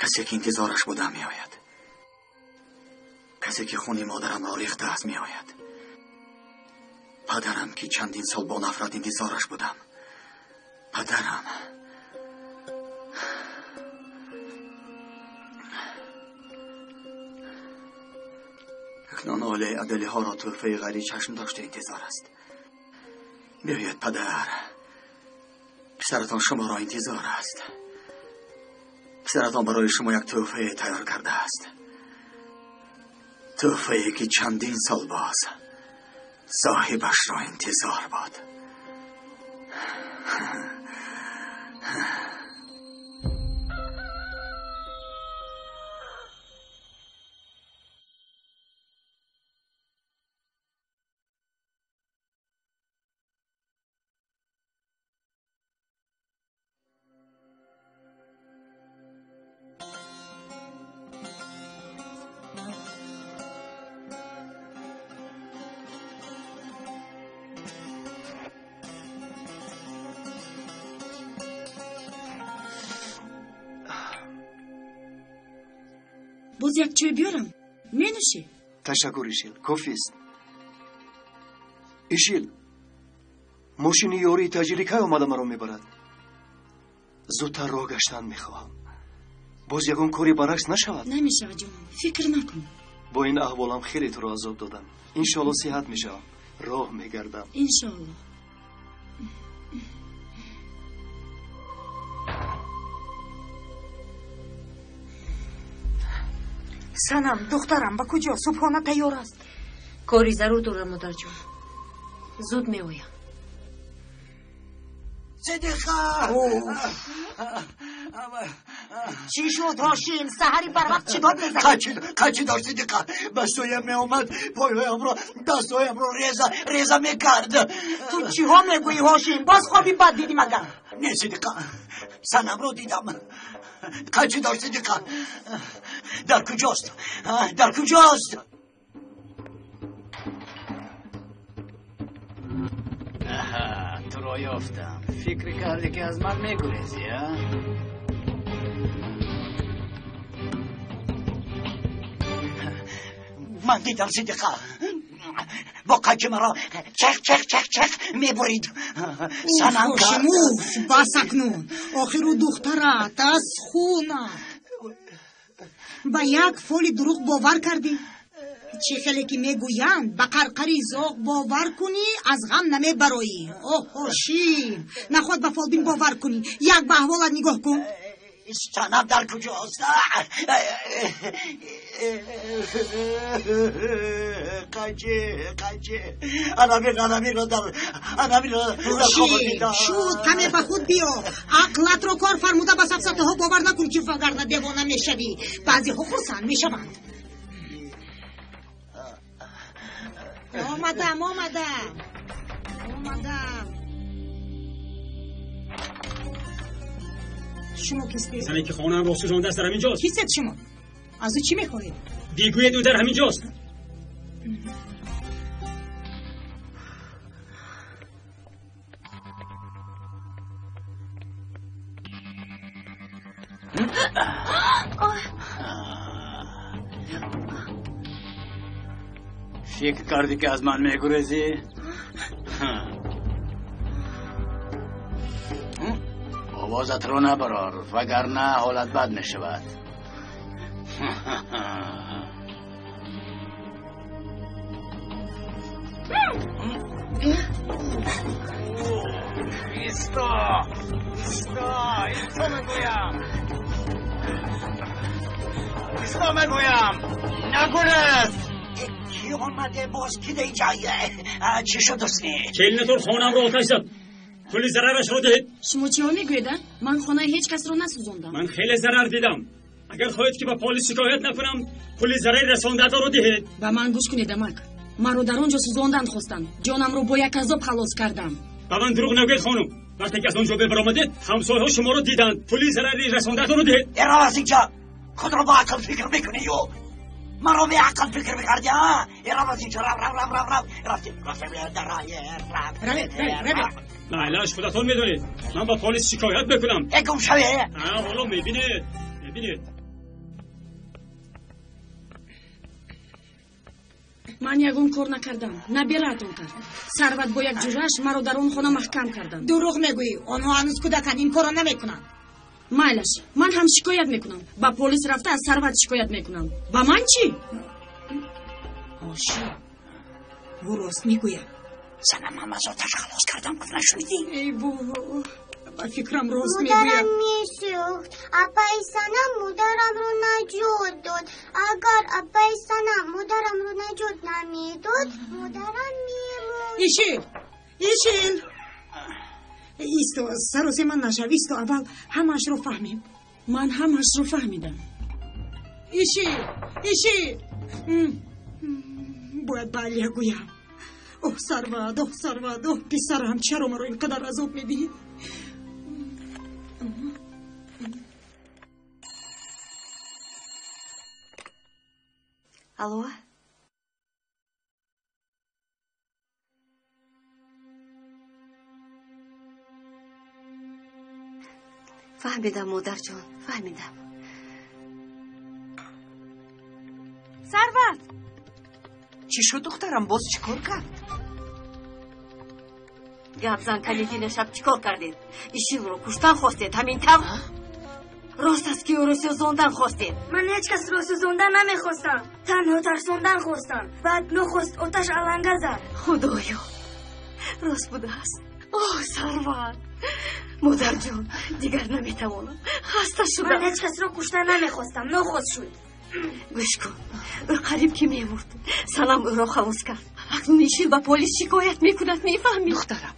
کسی که انتظارش بودم می آید. کسی که خونی مادرم را ریخته است می آید. پدرم که چندین سال با نفرت انتظارش بودم. پدرم. اکنون اولی عدلی ها را طرفه غری چشم داشته انتظار است. بیاید پدر. پسرتان شما را انتظار است. پسرتان برای شما یک تحفه تیار کرده است. تحفه‌ای که چندین سال باز صاحبش را انتظار بود. باز یک چای بیارم می نوشی؟ تشکر ایشیل، کافی است. ایشیل، ماشین یاری تاجری که اومده مرا میبرد. زودتر راه گشتن میخواهم. باز یکون کاری برعکس نشود. نمیشه جان، فکر نکن. با این احوالم خیلی تو را عذاب دادم. انشالله صحت میشم. راه میگردم. انشالله. سنم دخترم با کجا؟ صبحانه تیار است. کاری ضرور دارم مادر جان. زود میآیم. صدیقه چی شد هاشیم؟ سحری بر وقت چی داد میزنی؟ قچی داشت صدیقه بستویم می اومد پایهایم رو دستایم رو ریزه میکرد. تو چی ها میگویی هاشیم؟ باز خوابی بد دیدی مگر؟ نه صدیقه سنم رو دیدم. قچی داشت صدیقه. در کجاست؟ در کجاست؟ تو را یافتم. فکر کردی که از من میگریزی ها؟ من دیدم صدیقه با قچ مرا چخ میبرید. سنم خوشموش بس اکنون. آخر دخترت از خونه با یک فولی دروغ باور کردی؟ چه خیلی که میگویند به قرقری زاغ باور کنی از غم نمیبرایی. اوه شیم نخواد به فالبین باور کنی. یک به احوالت نگاه کن. سنم در کجاست؟ قچه انا میرو در خواب دیدم. شود کمی به خود بیا. عقلت رو کار فرموده به سفسطه ها باور نکن که وگرنه دیوانه میشوی. بعضی ها خرسند میشوند. آمدم شما کستی؟ زنی که خانه هم رو سوزانده است در همین جاست. کیست شما؟ از او چی میخورید؟ دیگوی دو در همین جاست. فکر کردی که از من میگریزی؟ آوازت رو نبرار وگرنه حالت بد میشود. ایستا میگویم نگرز. کی آمده باز کی دیجایه؟ چی شد اسنی؟ کلینتور خانم رو آتش زد. کلی ضررش رو دهید. شما چی ها میگوید؟ من خانه هیچ کس رو نسوزوندم. من خیلی ضرر دیدم. اگر خواهید که به پلیس شکایت نکنم کلی ضرر رسانده رو دهید. به من گوش کنید امک. من رو در اونجا سوزاندن خواستن. جانم رو با یک عذاب خلاص کردم. به من دروغ نگوید خانم. وقتی که از اونجا برآمدید همسایه‌ها شما رو دیدند. کلی ضرر رسانده رو دهید. ایران از اینجا خود رو با عقل فکر میکنی یو؟ من رو به عقل فکر میکردی ها؟ ایران از اینجا رفتی معلش خودتون میدونید. من با پلیس شکایت بکنم. گم شوه. حالا میبینید. من یگون کار نکردم. نبیراتون کرد. ثروت با یک جورش مرا در اون خانه محکم کردن. دروغ میگویی. آنها هنوز کودکن این کارو نمیکنن. مایلش من هم شکایت میکنم. با پلیس رفته از ثروت شکایت میکنم. با من چی؟ آشی او راست میگویم. سنم هم از آتش خلاص کردم گفت نشنیدی؟ ای بابا با فکرم راست مادرم میگویم. میسوخت. اپای سنم مادرم رو نجات داد. اگر اپای سنم مادرم رو نجات نمیداد مادرم میمون. ایشین ایستو سر و من نشو. ایستو اول همش رو فهمیم. من همش رو فهمیدم. ایشی باید بله گویم. اوه سرواد پسرم چرا مرا اینقدر عذاب میدی؟ الو فهمیدم مادر جان فهمیدم. ثروت چی شد دخترم باز چیکار کرد؟ گپ زن کلیدین شب چیکار کردید؟ ایشین رو کشتن خواستید همین تم؟ راست است که او را سوزاندن خواستید؟ من هیچ کس را سوزاندن نمیخواستم، تنها ترساندن خواستم. بعد نخست آتش علنگه زد. خدایا راست بوده است. اوه سرور مادر جان دیگر نمیتوانم، خسته شدم. من هیچ کس را کشتن نمیخواستم، نخست شد. گوش کن، او قریب که میمرد سلام او را خلاص کرد. اکنون ایشیل به پلیس شکایت میکند، میفهمی؟ دخترم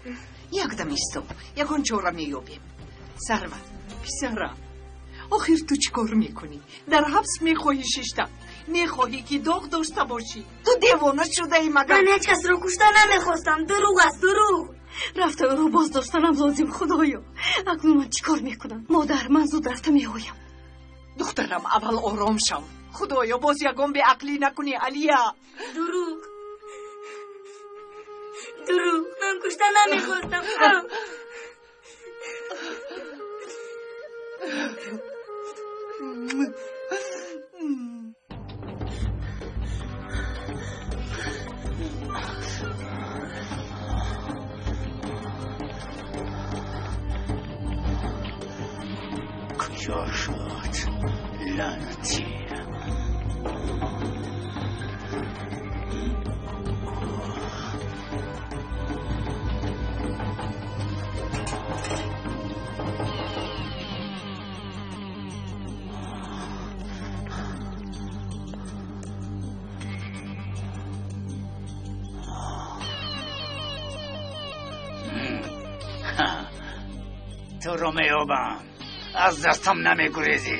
یکدم ایستو، یکان چاره مییابیم. سرور پسرم آخر تو چیکار میکنی؟ در حبس میخواهی ششتم، میخواهی که داغ داشته باشی. تو دیوانه شده ای مگر؟ من هیچ کس را کشتن نمیخواستم، دروغ است دروغ. رفته او را باز داشتنم لازم. خدایا اکنون من چیکار میکنم؟ مادر من زود رفته میآیم. دخترم اول آرام شو. خدایا باز یگان به عقلی نکنی. علیا دروغ دروغ، من کشتن نمیخواستم. کجا شد لعنتی؟ تو رو میابم، از دستم نمیگریزی.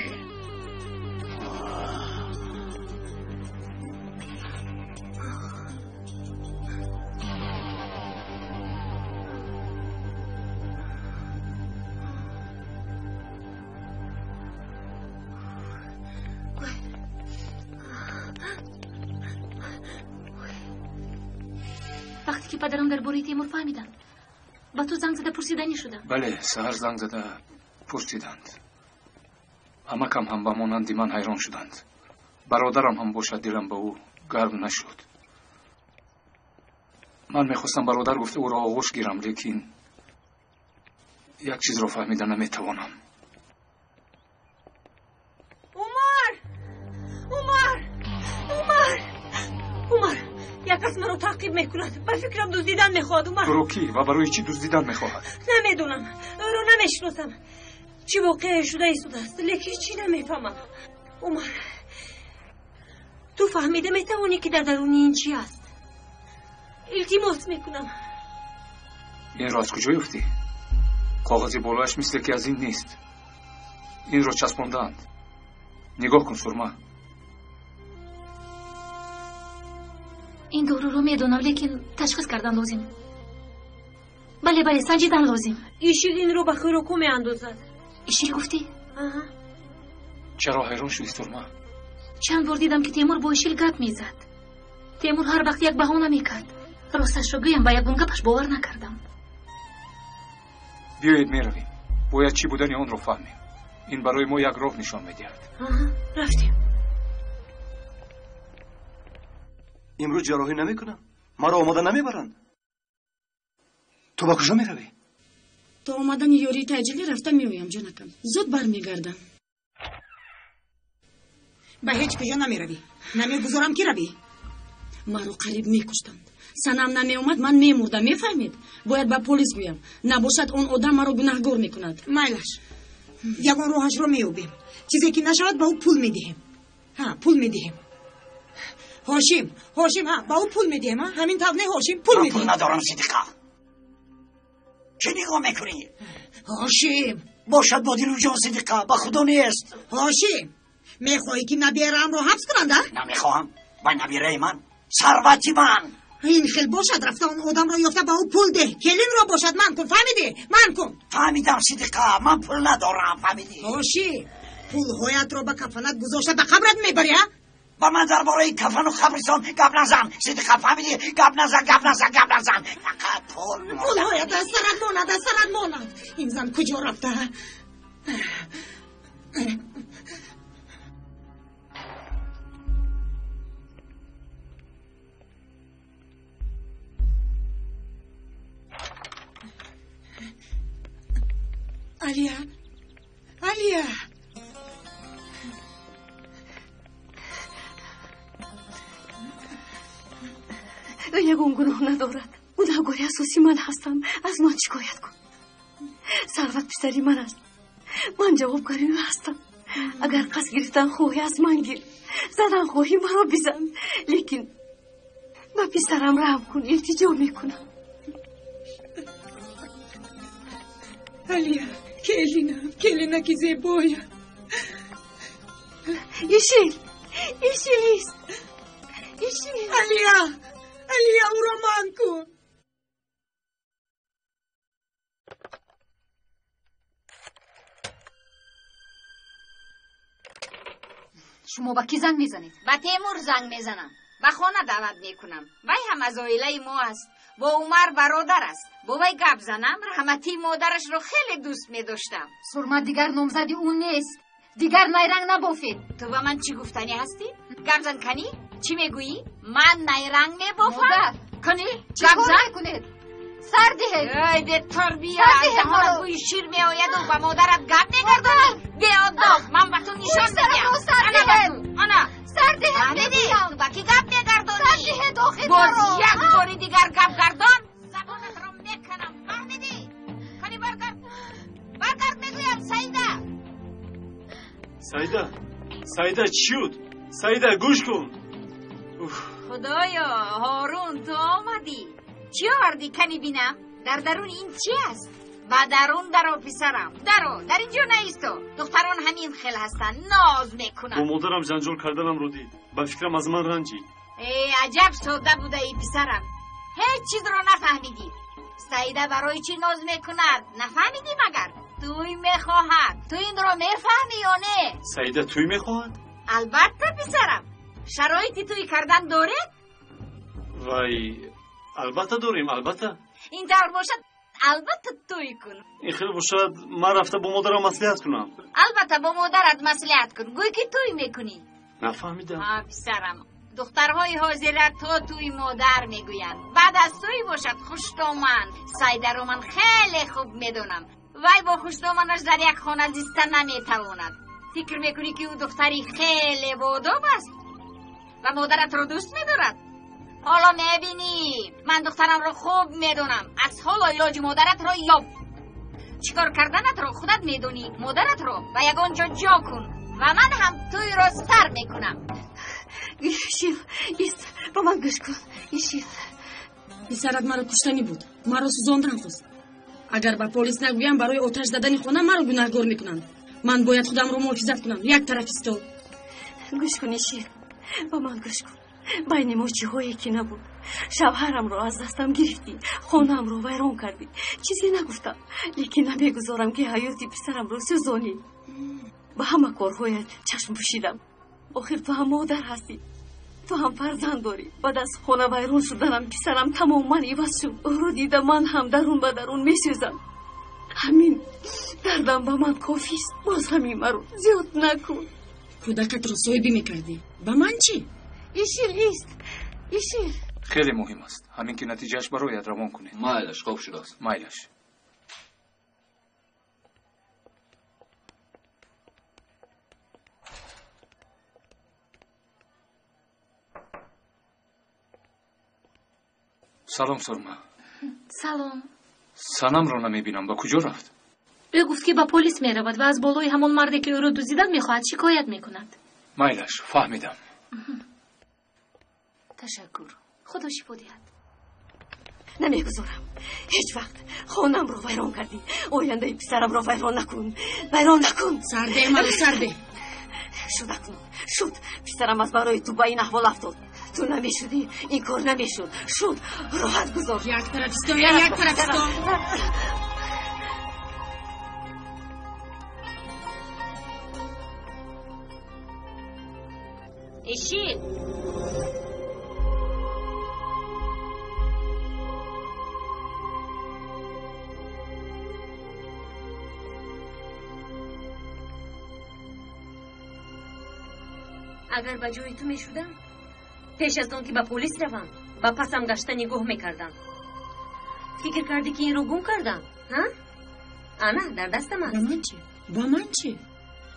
وقتی که پدرم در باره تیمور فهمیدن با تو زنگ زده پرسیدنی شدم. بله سحر زنگ زده پرسیدند. امکم هم با مانندی من حیران شدند. برادرم هم باشد دلم به او گرم نشد. من میخواستم برادر گفته او را آغوش گیرم، لیکن یک چیز را فهمیدن نمیتوانم. عمر یک کس من رو تعقیب میکند. به فکرم دزدیدن میخواد. عمر برو کی و برای چی دزدیدن میخواهد؟ نمیدونم، او رو نمیشناسم. چی واقع شده ایستوده است، لیکن چی نمیفهمم. عمر تو فهمیده میتوانی که در درون این چی است؟ التماس میکنم. این را از کجا یافتی؟ کاغذی بالایش مثل که از این نیست. این را چسباندند. نگاه کن سرما. این دورو رو میدونم، لیکن تشخیص کردن لازم. بله سنجیدن لازم. ایشیل این رو به خیروکو میاندازد. ایشیل گفتی؟ آها. چرا حیران شدی سرما؟ چند بار دیدم که تیمور با ایشیل گپ میزد. تیمور هر وقت یک بهانه میکرد. راستش رو بگویم با یگون گپش باور نکردم. بیایید میرویم. باید چی بودن آن رو فهمیم. این برای ما یک راه نشان میدهد. رفتیم. امروز جراحی نمیکنم. ما را آماده نمیبرند. تو با کجا میروی؟ تا آمدن یاری تاجیلی رفته میایم جانکم. زود برمیگردم. به هیچ کجا نمیروی. نمیگذارم که روی. ما رو قریب میکشتند. سنم نمیومد من میمردم. میفهمید؟ باید به پلیس گویم. نباشد اون آدم ما رو گناهگار میکند. مایلش یگان راهش رو میوبیم. چیزی که نشود با او پول میدهیم. پول میدهیم. هاشیم با او پول میدهیم. همین طور نه هاشیم پول میدهیم. پول ندارم صدیقه. چه نگاه میکنی؟ هاشیم باشد با دلو جان صدیقه، با خدا نیست. هاشیم میخواهی که نبیرم رو حبس کننده؟ نمیخواهم. با نبیره من ثروتی من. این خیل باشد رفته اون آدم را یافته با او پول ده. کلین را باشد من کن. فهمیدی؟ من کن. فهمیدم صدیقه، من پول ندارم. فهمیدی؟ هاشی پول هایت را به کفنت گذاشته به قبرت میبری؟ با من درباره کفن و قبرستان گپ نزن صدیقه. فهمیدی؟ گپ نزن. فقط پول هایت از سرت ماند. این زن کجا رفته؟ علیا یگون گناه ندارد. گناهکار اساسی من هستم. از من شکایت کن. ثروت پسری من است. من جوابگاری هستم. اگر قصد گرفتن خواهی از من گیر، زدن خواهی مرا بزن، لیکن با پسرم رحم کن. التجا میکنم. علیا کلینا کی زیبایا. ایشیل است. علیا او را مان کن. شما با کی زنگ میزنید؟ با تیمور زنگ میزنم. با خانه دعوت میکنم. وای هم از عائله ما است. با عمر برادر است. با وی گپ زنم. رحمتی مادرش رو خیلی دوست میداشتم. سرما دیگر نامزدی اون نیست. دیگر نیرنگ نبافید. تو با من چی گفتنی هستی؟ گپ زن کنی؟ چی میگویی؟ من نیرنگ میبافم؟ کنی؟ گپ زن کنید. سرده. ای به تربیه. از دهانت بوی شیر میآید و با مادرت گپ میگردانی. بیادب. من به تو نشان میدم. انا سرده. تو با کی گپ میگردانی؟ سرده داخل باز یک باری دیگر گپ گردان زبانت رو میکنم. فهمیدی؟ کنی برگرد میگویم. سعیده چی شد؟ سعیده گوش کن. خدایا هارون تو آمدی. چی آوردی کنی بینم؟ در درون این چی است؟ با درون درو پسرم. در اینجا نیستو. دختران همین خیل هستن. ناز میکنن. با مادرم جنجال کردنم رو دید. با فکرم از من رنجید. ای عجب ساده بوده ای پسرم. هیچ چیز رو نفهمیدی. سعیده برای چی ناز میکند؟ نفهمیدی مگر؟ توی میخواهد. تو این رو میفهمی یا نه؟ سعیده توی میخواهد؟ البته پسرم. شرایطی توی کردن داره؟ وای البته داریم. البته این طور باشد البته توی کن. این خیلی باشد من رفته با مادرم مصلحت کنم. البته با مادرت مصلحت کن. گوی که توی میکنی. نفهمیدم. پسرم دخترهای حاضرت تو توی مادر میگویند. بعد از توی باشد خوشتومن. سعیده رو من خیلی خوب میدونم. وای با خوشتومنش در یک خانه زیستن نمیتواند. فکر میکنی که او دختری خیلی باداب است و مادرت رو دوست میدارد؟ حالا میبینی من دخترم رو خوب میدونم. از حال و علاج مادرت رو یاب. چیکار کردنت رو خودت میدونی. مادرت رو و یگان جا کن و من هم توی رو سر میکنم. ایشیل ایست. با من گوش کن. ایشیل پسرت مرا کشتنی بود. مرا سوزاندن خواست. اگر با پلیس نگویم برای آتش زدن خانه مرا گناهکار میکنند. من باید خودم رو محافظت کنم. یک طرف ایستو. گوش کن ایشیل. با من گوش کن. بین ما چیزهایی که نبود. شوهرم رو از دستم گرفتی. خانه‌ام رو ویران کردی. چیزی نگفتم. لیکن نمیگذارم که حیاتی پسرم رو سوزانی. با همه کارهایت چشم پوشیدم. آخر تو هم مادر هستی. تو هم فرزند داری. بعد از خانه ویران شدنم پسرم تماما عوض شد. او رو دیدم من هم درون به درون میسوزم. همین دردم با من کافی است. باز همین مرو زیاد نکن. کودکت رو صاحبی میکردی. با من چی؟ ایشیل است. ایشیل خیلی مهم است. همین که نتیجهش برایت روان کنه. مایلش خوب شده است. مایلش. سلام سرما. سلام. سنم رو نمیبینم. با کجا رفت؟ او گفت که با پلیس میرود و از بالای همون مردی که او رو دزدیدن میخواهد شکایت میکند. مایلش فهمیدم. تشکر. خدا شفا دهد. نمیگذارم. هیچ وقت خانم رو ویران کردی. آینده پسرم رو ویران نکن. ویران نکن. سرده مرا سرده. شد اکنون. شد. پسرم از برای تو با این احوال افتاد. تو نمیشدی. این کار نمیشد. شد. راحت گذار. یک طرف استو. یک طرف استو. ایشیل اگر با جای تو میشدم پیش از آن که با پلیس روم با پسم گشته نگاه میکردم. فکر کردی که این رو گم کردم؟ ها؟ آنا در دستم است. با من چی؟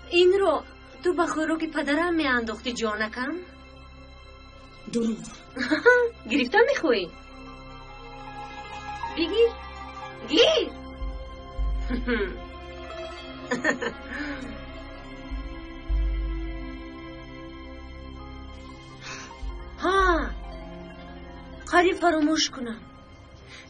این رو تو با خوراک پدرم میانداختی جانکم؟ درود. گرفتار میخوایی؟ بگیر گیر. ها کاری فراموش کنم.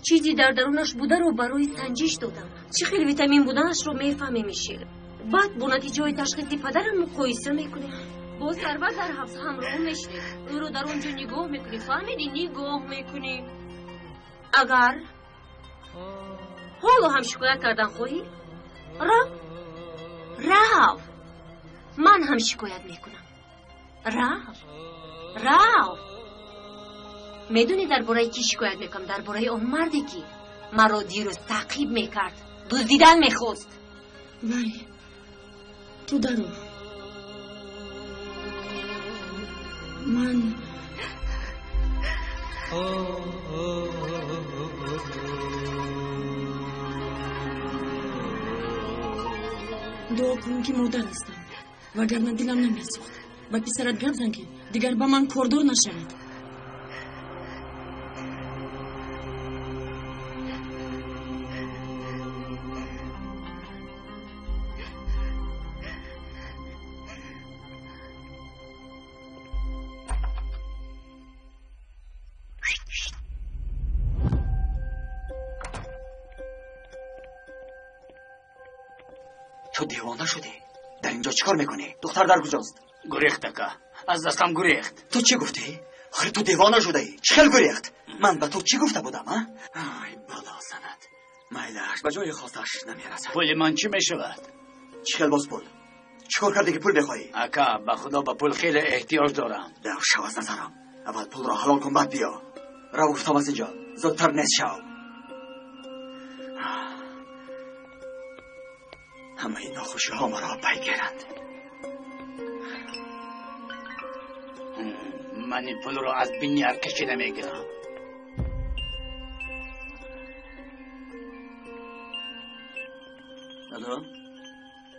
چیزی در درونش بوده رو برای سنجش دادم. چه خیلی ویتامین بودنش رو میفهمی میشیر. بعد با نتیجه تشخیص پدرم مقایسه میکنی. با سرور در حبس همراه میشی. او رو در اونجا نگاه میکنی. فهمیدی؟ نگاه میکنی. اگر حالا هم شکایت کردن خواهی راو من هم شکایت میکنم. راو میدونی درباره کی شکایت میکنم؟ درباره اون مردی که مرا دیروز تعقیب میکرد، دزدیدن میخواست. بله تو درو. من دعا کن که مادر هستم، وگرنه دلم نمیسوخت. و پسرت گفت زن که دیگر با من کاردار نشود. تو دیوانه شدی؟ در اینجا چیکار میکنی؟ دختر در کجاست؟ گریخت که از دستم گریخت. تو چی گفتی؟ آخه تو دیوانه شده ای؟ چخل گریخت؟ من به تو چی گفته بودم ها؟ آی بالا سند مایلش به جای خواستش نمیرسد. پول من چی میشود؟ چخل باز پول؟ چیکار کردی که پول بخوایی؟ اکا به خدا به پول خیلی احتیاج دارم. در شو از نظرم اول پول را حلال کن بعد بیا. را گفتم از اینجا زودتر نیست شو. همه این ناخوشی ها مرا پیگیرند. من این پول رو از بینیار کشیده میگیرم. الو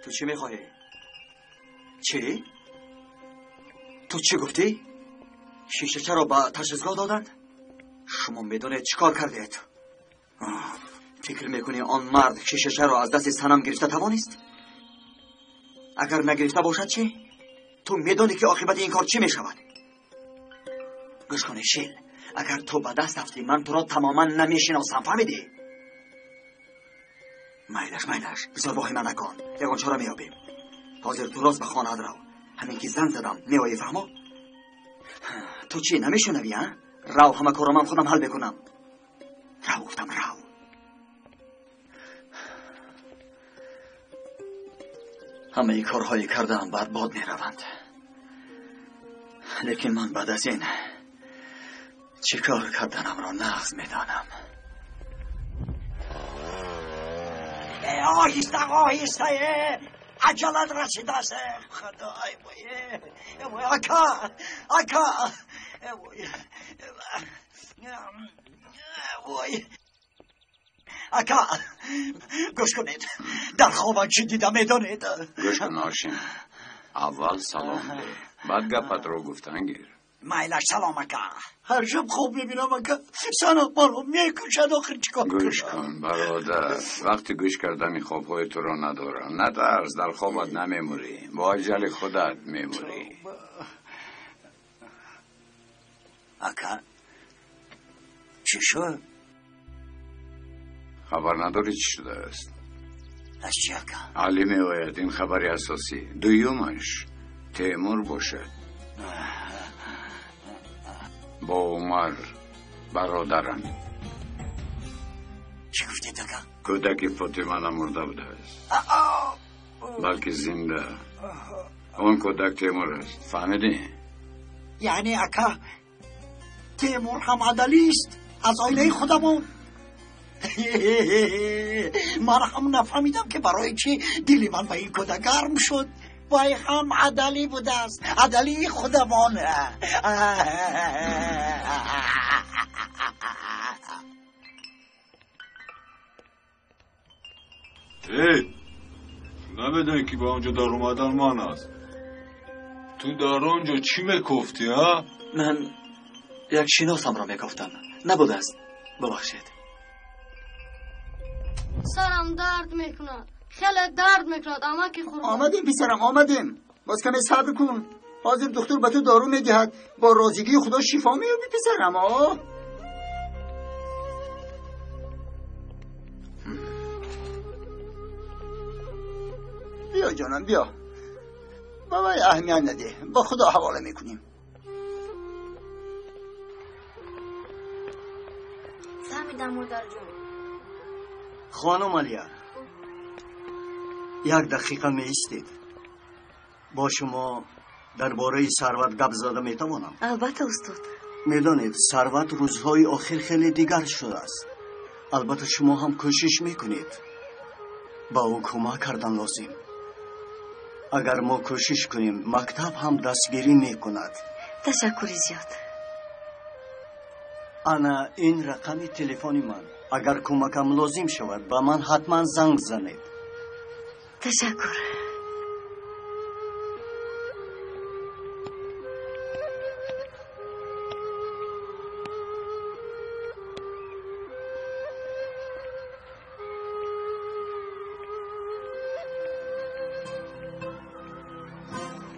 تو چی میخواهی؟ چی؟ تو چی گفتی؟ شیشه چرا با تشخیصگاه دادند؟ شما میدونید چیکار کردید؟ فکر میکنی آن مرد شیشه رو از دست سنم گرفته توانست؟ اگر نگرفته باشد چی؟ تو میدونی که عاقبت این کار چی میشود؟ گوش کن شیل، اگر تو به دست رفتی من تو را تماما نمیشناسم، فهمیدی؟ میلش بسیار واهمه نکن، یکان چاره میابیم. حاضر تو راست به خانه رو، همین که زنگ زدم میایی فهمو؟ تو چی نمیشنوی ها؟ رو همه کارا من خودم حل بکنم. رو گفتم رو. همه ای کارهایی کردم بعد باد میروند، لیکن من بعد از این چی کار کردنم را نغز میدانم. آهسته عجلت رسیده است. خدای بوی اکا وای اکا گوش کنید، در خوابم چی دیدم میدانید؟ گوش کن آشین، اول سلام ده بعد گپت رو گفتن گیر. مایلش سلام اکا. هر شب خوب میبینم اکا سنم مرا میکشد، آخر چیکار کنم؟ گوش کن برادر، وقتی گوش کردن خوابهای تو را ندارم. نترس، در خوابت نمیموری، با اجل خودت میموری. اکا چی شد؟ خبر نداری چی شده است؟ از چی اکا؟ علی می‌آید این خبری اساسی. دویومش تیمور باشد، با عمر برادرم. چی گفتید اکا؟ کودک فاطمه نمرده بوده است، بلکه زنده. اون کودک تیمور است، فهمیدی؟ یعنی اکا تیمور هم عدلی است از آیله خودمون؟ من هم نفهمیدم که برای چی دلی من به این کودک گرم شد. وای هم عدلی بوده است، عدلی خودمان. نمیدونی که با اونجا در اومدن من است. تو در اونجا چی میکفتی ها؟ من یک شناسم را میگفتم، نبوده است، ببخشید. سرم درد میکند خیلی درد میکند اما که قربان. آمدیم پسرم آمدیم. باز کمی صبر کن. حاضر دکتر به تو دارو میدهد. با رازیگی خدا شفا میابی پسرم. بیا جانم بیا. بابای اهمیت نده. با خدا حواله میکنیم. فهمیدم مادر جون. خانم علیار، یک دقیقه می ایستید. با شما درباره ثروت گپ زده میتوانم؟ البته استاد. میدانید ثروت روزهای آخر خیلی دیگر شده است. البته شما هم کوشش میکنید با او کمک کردن لازم. اگر ما کوشش کنیم مکتب هم دستگیری میکند. تشکر زیاد. انا این رقم تلفنی من. اگر کمکم لازم شود با من حتما زنگ زنید. تشکر.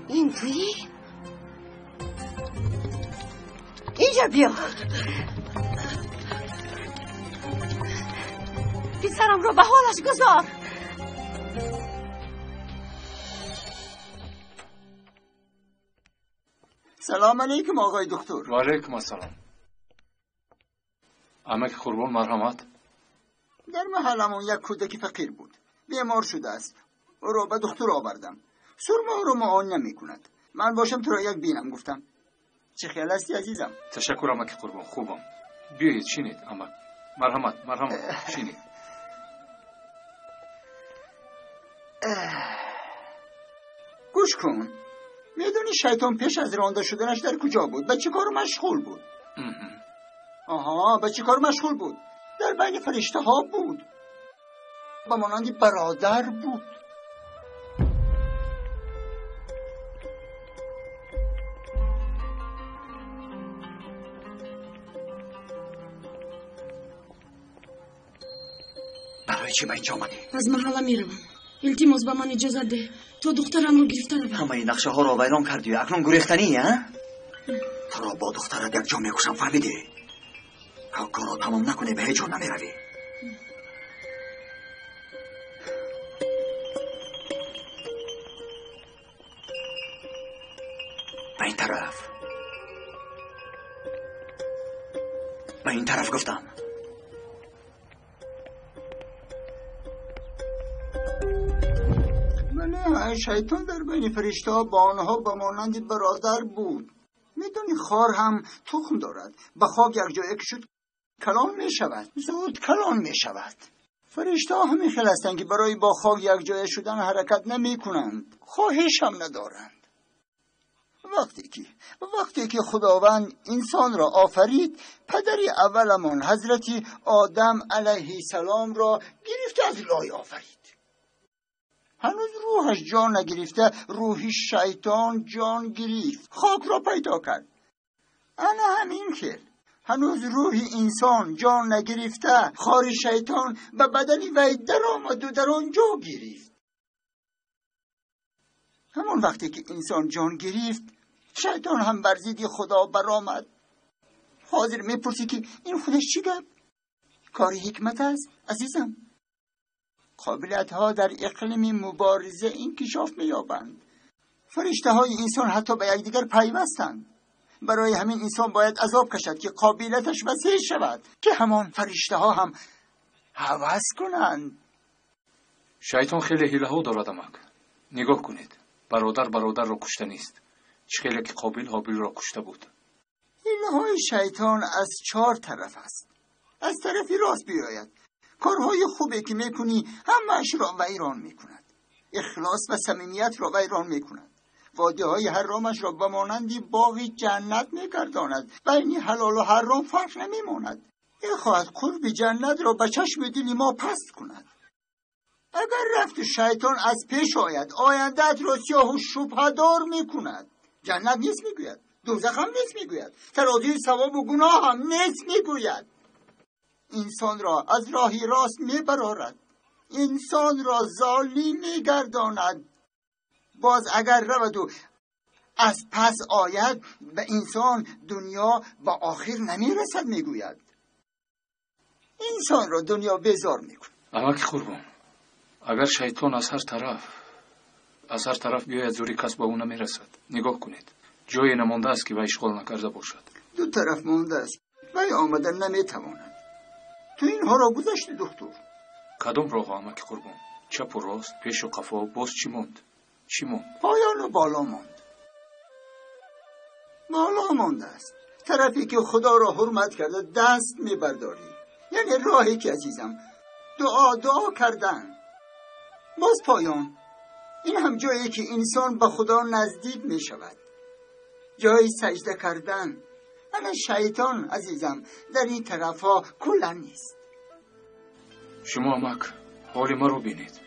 این تویی؟ اینجا بیا. پسرم رو به حالش گذار. سلام علیکم آقای دکتر. و علیکم السلام. امک قربان مرحمت. در محلمون یک کودک فقیر بود. بیمار شده است. او را به دکتر آوردم. سرما او را معاینه نمی کند. من باشم تو را یک بینم گفتم. چه خیال هستی عزیزم؟ تشکر امک قربان خوبم. بیایید شینید امک. مرحمت شینید. گوش کن. میدونی شیطان پیش از رانده شدنش در کجا بود؟ به چه کار مشغول بود؟ به چه کار مشغول بود؟ در بین فرشته ها بود. به مانند برادر بود. برای چی به اینجا آمدی؟ از محله میروم. التماس به من اجازه ده تا دخترم رو گرفته رو همه این نقشه ها را ویران کردی و اکنون گریختنی ها؟ تو را با دخترت یک جا میکشم فهمیدی؟ کار را تمام نکنی به هیچ جا نمیروی. به این طرف گفتم. شیطان در بین فرشته ها با آنها به مانند برادر بود. میدونی خار هم تخم دارد. به خاک یک جای شد کلان می شود. زود کلان می شود. فرشته ها همین خیل هستند که برای با خاک یک جای شدن حرکت نمی کنند. خواهش هم ندارند. وقتی که خداوند انسان را آفرید، پدری اولمان حضرت آدم علیه السلام را گرفته از لای آفرید. هنوز روحش جان نگرفته، روحی شیطان جان گرفت، خاک را پیدا کرد. انا همین خیل. هنوز روحی انسان جان نگرفته، خار شیطان به بدنی وی در آمد و در آنجا گرفت. همون وقتی که انسان جان گرفت، شیطان هم بر ضد خدا برآمد. حاضر میپرسی که این خودش چی گفت؟ کار حکمت است عزیزم. قابلیت ها در اقلیم مبارزه انکشاف می‌یابند. فرشته های انسان حتی به یکدیگر پیوستند. برای همین انسان باید عذاب کشد که قابلیتش وسیع شود، که همان فرشته ها هم هوس کنند. شیطان خیلی حیله ها دارد امک. نگاه کنید. برادر را کشته نیست. چخیلی که قابیل را کشته بود. حیله های شیطان از 4 طرف است. از طرفی راست بیاید. کارهای خوبی که میکنی همه‌اش را ویران میکند. اخلاص و صمیمیت را ویران میکند. وعده های حرامش را به مانندی باغ جنت میگرداند. بین حلال و حرام فرق نمیماند. خواهد قرب جنت را به چشم دل ما پست کند. اگر رفت شیطان از پیش آید، آیندت را سیاه و شبهه دار میکند. جنت نیست میگوید، دوزخ هم نیست میگوید، ترازوی ثواب و گناه هم نیست میگوید. انسان را از راهی راست میبرارد. انسان را ظالم می‌گرداند. باز اگر رود و از پس آید به انسان دنیا با آخر نمیرسد میگوید. انسان را دنیا بیزار میکن. اماکی قربان، اگر شیطان از هر طرف بیاید زوری کس به او نمیرسد. نگاه کنید، جایی نمانده است که وی اشغال نکرده باشد. دو طرف مانده است، وی آمدن نمیتواند. تو اینها را گذشتی دکتر؟ کدام راه اماکی قربان؟ چپ و راست، پیش و قفا، باز چی ماند؟ پایان و بالا ماند. بالا مانده است. طرفی که خدا را حرمت کرده دست میبرداری، یعنی راهی که عزیزم دعا کردن. باز پایان، این هم جایی که انسان به خدا نزدیک می شود، جایی سجده کردن. انا شیطان عزیزم در این طرف ها کلا نیست. شما امک حال ما رو بینید.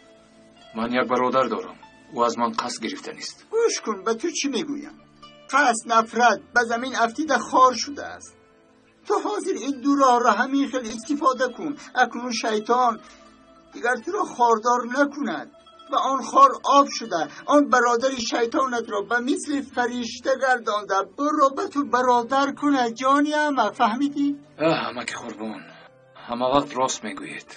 من یک برادر دارم، او از من قصد گرفته نیست. گوش کن، به تو چی میگویم؟ قصد نفرت به زمین افتیده خار شده است. تو حاضر این دو راه را همین خیلی استفاده کن. اکنون شیطان دیگر تو را خاردار نکند و آن خار آب شده. آن برادر شیطانت را به مثل فرشته گردانده. برو به تو برادر کنه جانی اما، فهمیدی؟ همه که قربان، همه وقت راست میگویید،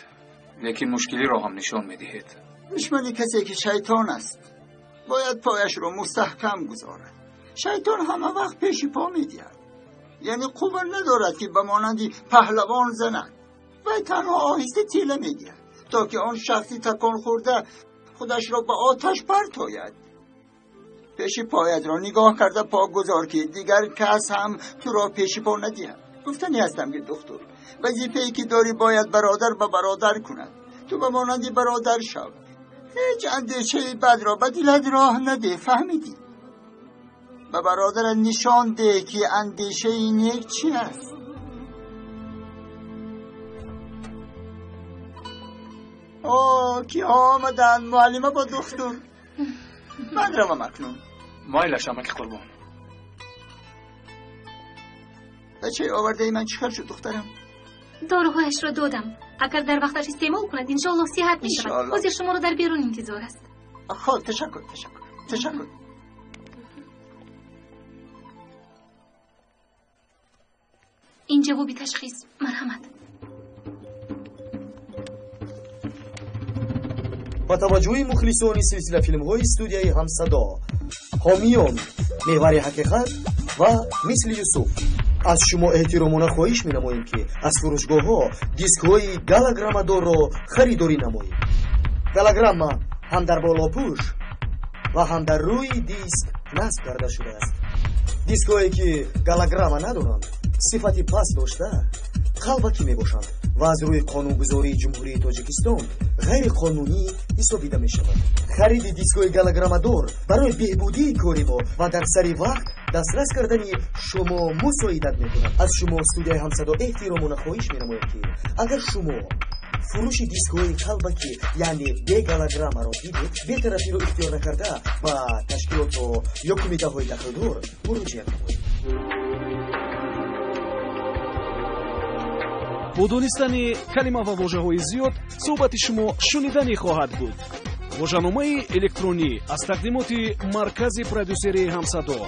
لیکن مشکلی را هم نشان میدهید. دشمنی کسی که شیطان است باید پایش را مستحکم گذارد. شیطان همه وقت پیش پا میدهد، یعنی قوه ندارد که به مانندی پهلوان زند. و تنها آهسته تیله میدهد تا که آن شخصی تکان خورده خودش را به آتش پرتاید. پیش پایت را نگاه کرده پا گذار که دیگر کس هم تو را پیش پا ندهد. گفتنی هستم که دکتر، وظیفه‌ای که داری باید برادر به برادر کند. تو به مانندی برادر شو، هیچ اندیشه بد را به دلت راه نده، فهمیدی؟ به برادر نشان ده که اندیشه نیک چی است. کی آمدن؟ معلمه با دکتر. من روم اکنون. مایلش امک قربان. بچه آورده ای من چیکار شد دخترم؟ داروهایش را دادم. اگر در وقتش استعمال کند انشاءالله صحت می شود. حاضر شما را در بیرون انتظار است. خب تشکر. این جوابی تشخیص. مرحمت. با توجه مخلصان سلسله فیلم‌های استودیوی همصدا، حامیان محور حقیقت و مثل یوسف، از شما احترامانه خواهش می‌نماییم که از فروشگاه‌ها دیسک‌های گالاگرامادور را خریداری نمایید. گالاگراما هم در بالا پوش و هم در روی دیسک نصب کرده شده است. دیسک‌هایی که گالاگراما ندارند صفتی پس داشته قلبکی میباشند و از روی قانونگذاری جمهوری تاجیکستان غیر قانونی حسابیده می شود. خرید دیسکوی گالاگرامادور برای بهبودی کاری ما و در سری وقت دسترس کردن شما مساعدت می کند. از شما استودیوی همصدا احترامانه خواهش می نمایم که اگر شما فروش دیسکوی قلبکی یعنی به گالاگراما را دیدید، بی‌طرفی را اختیار نکرده و تشکیلات یا کمیته های دخلدار مراجعه نمایید. бо донистани калима ва воҷаҳои зиёд суҳбати шумо шуниданӣ хоҳад буд. воҷаномаи электронӣ аз тақдимоти маркази продюсерии ҳамсадо.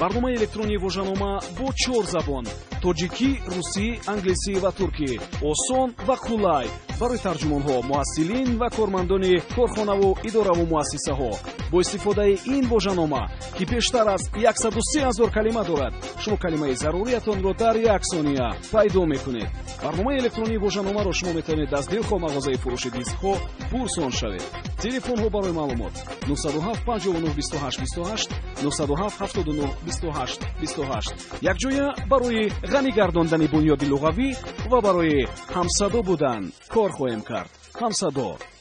барномаи электронии воҷанома бо 4 забон: тоҷикӣ, русӣ, англисӣ ва туркӣ. осон ва қулай барои тарҷумонҳо, муҳассилин ва кормандони корхонаву иdoраву муассисаҳо. бо истифодаи ин воҷанома ки бештар аз 130 000 калима дорад, шумо калимаи заруриятонро дар 1 сония пайдо мекунед. барномаи электронии воҷаномаро шумо метавонед аз дилхоҳ мағозаи фурӯши дискҳо пурсон шавед. телефонҳо барои маълумот 907 59 28 28 907 79 28 28. якҷоя барои ғанӣ гардондани бунёди луғавӣ ва барои ҳамсадо будан кор хоҳем кард.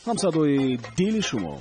ҳамсадои дили шумо.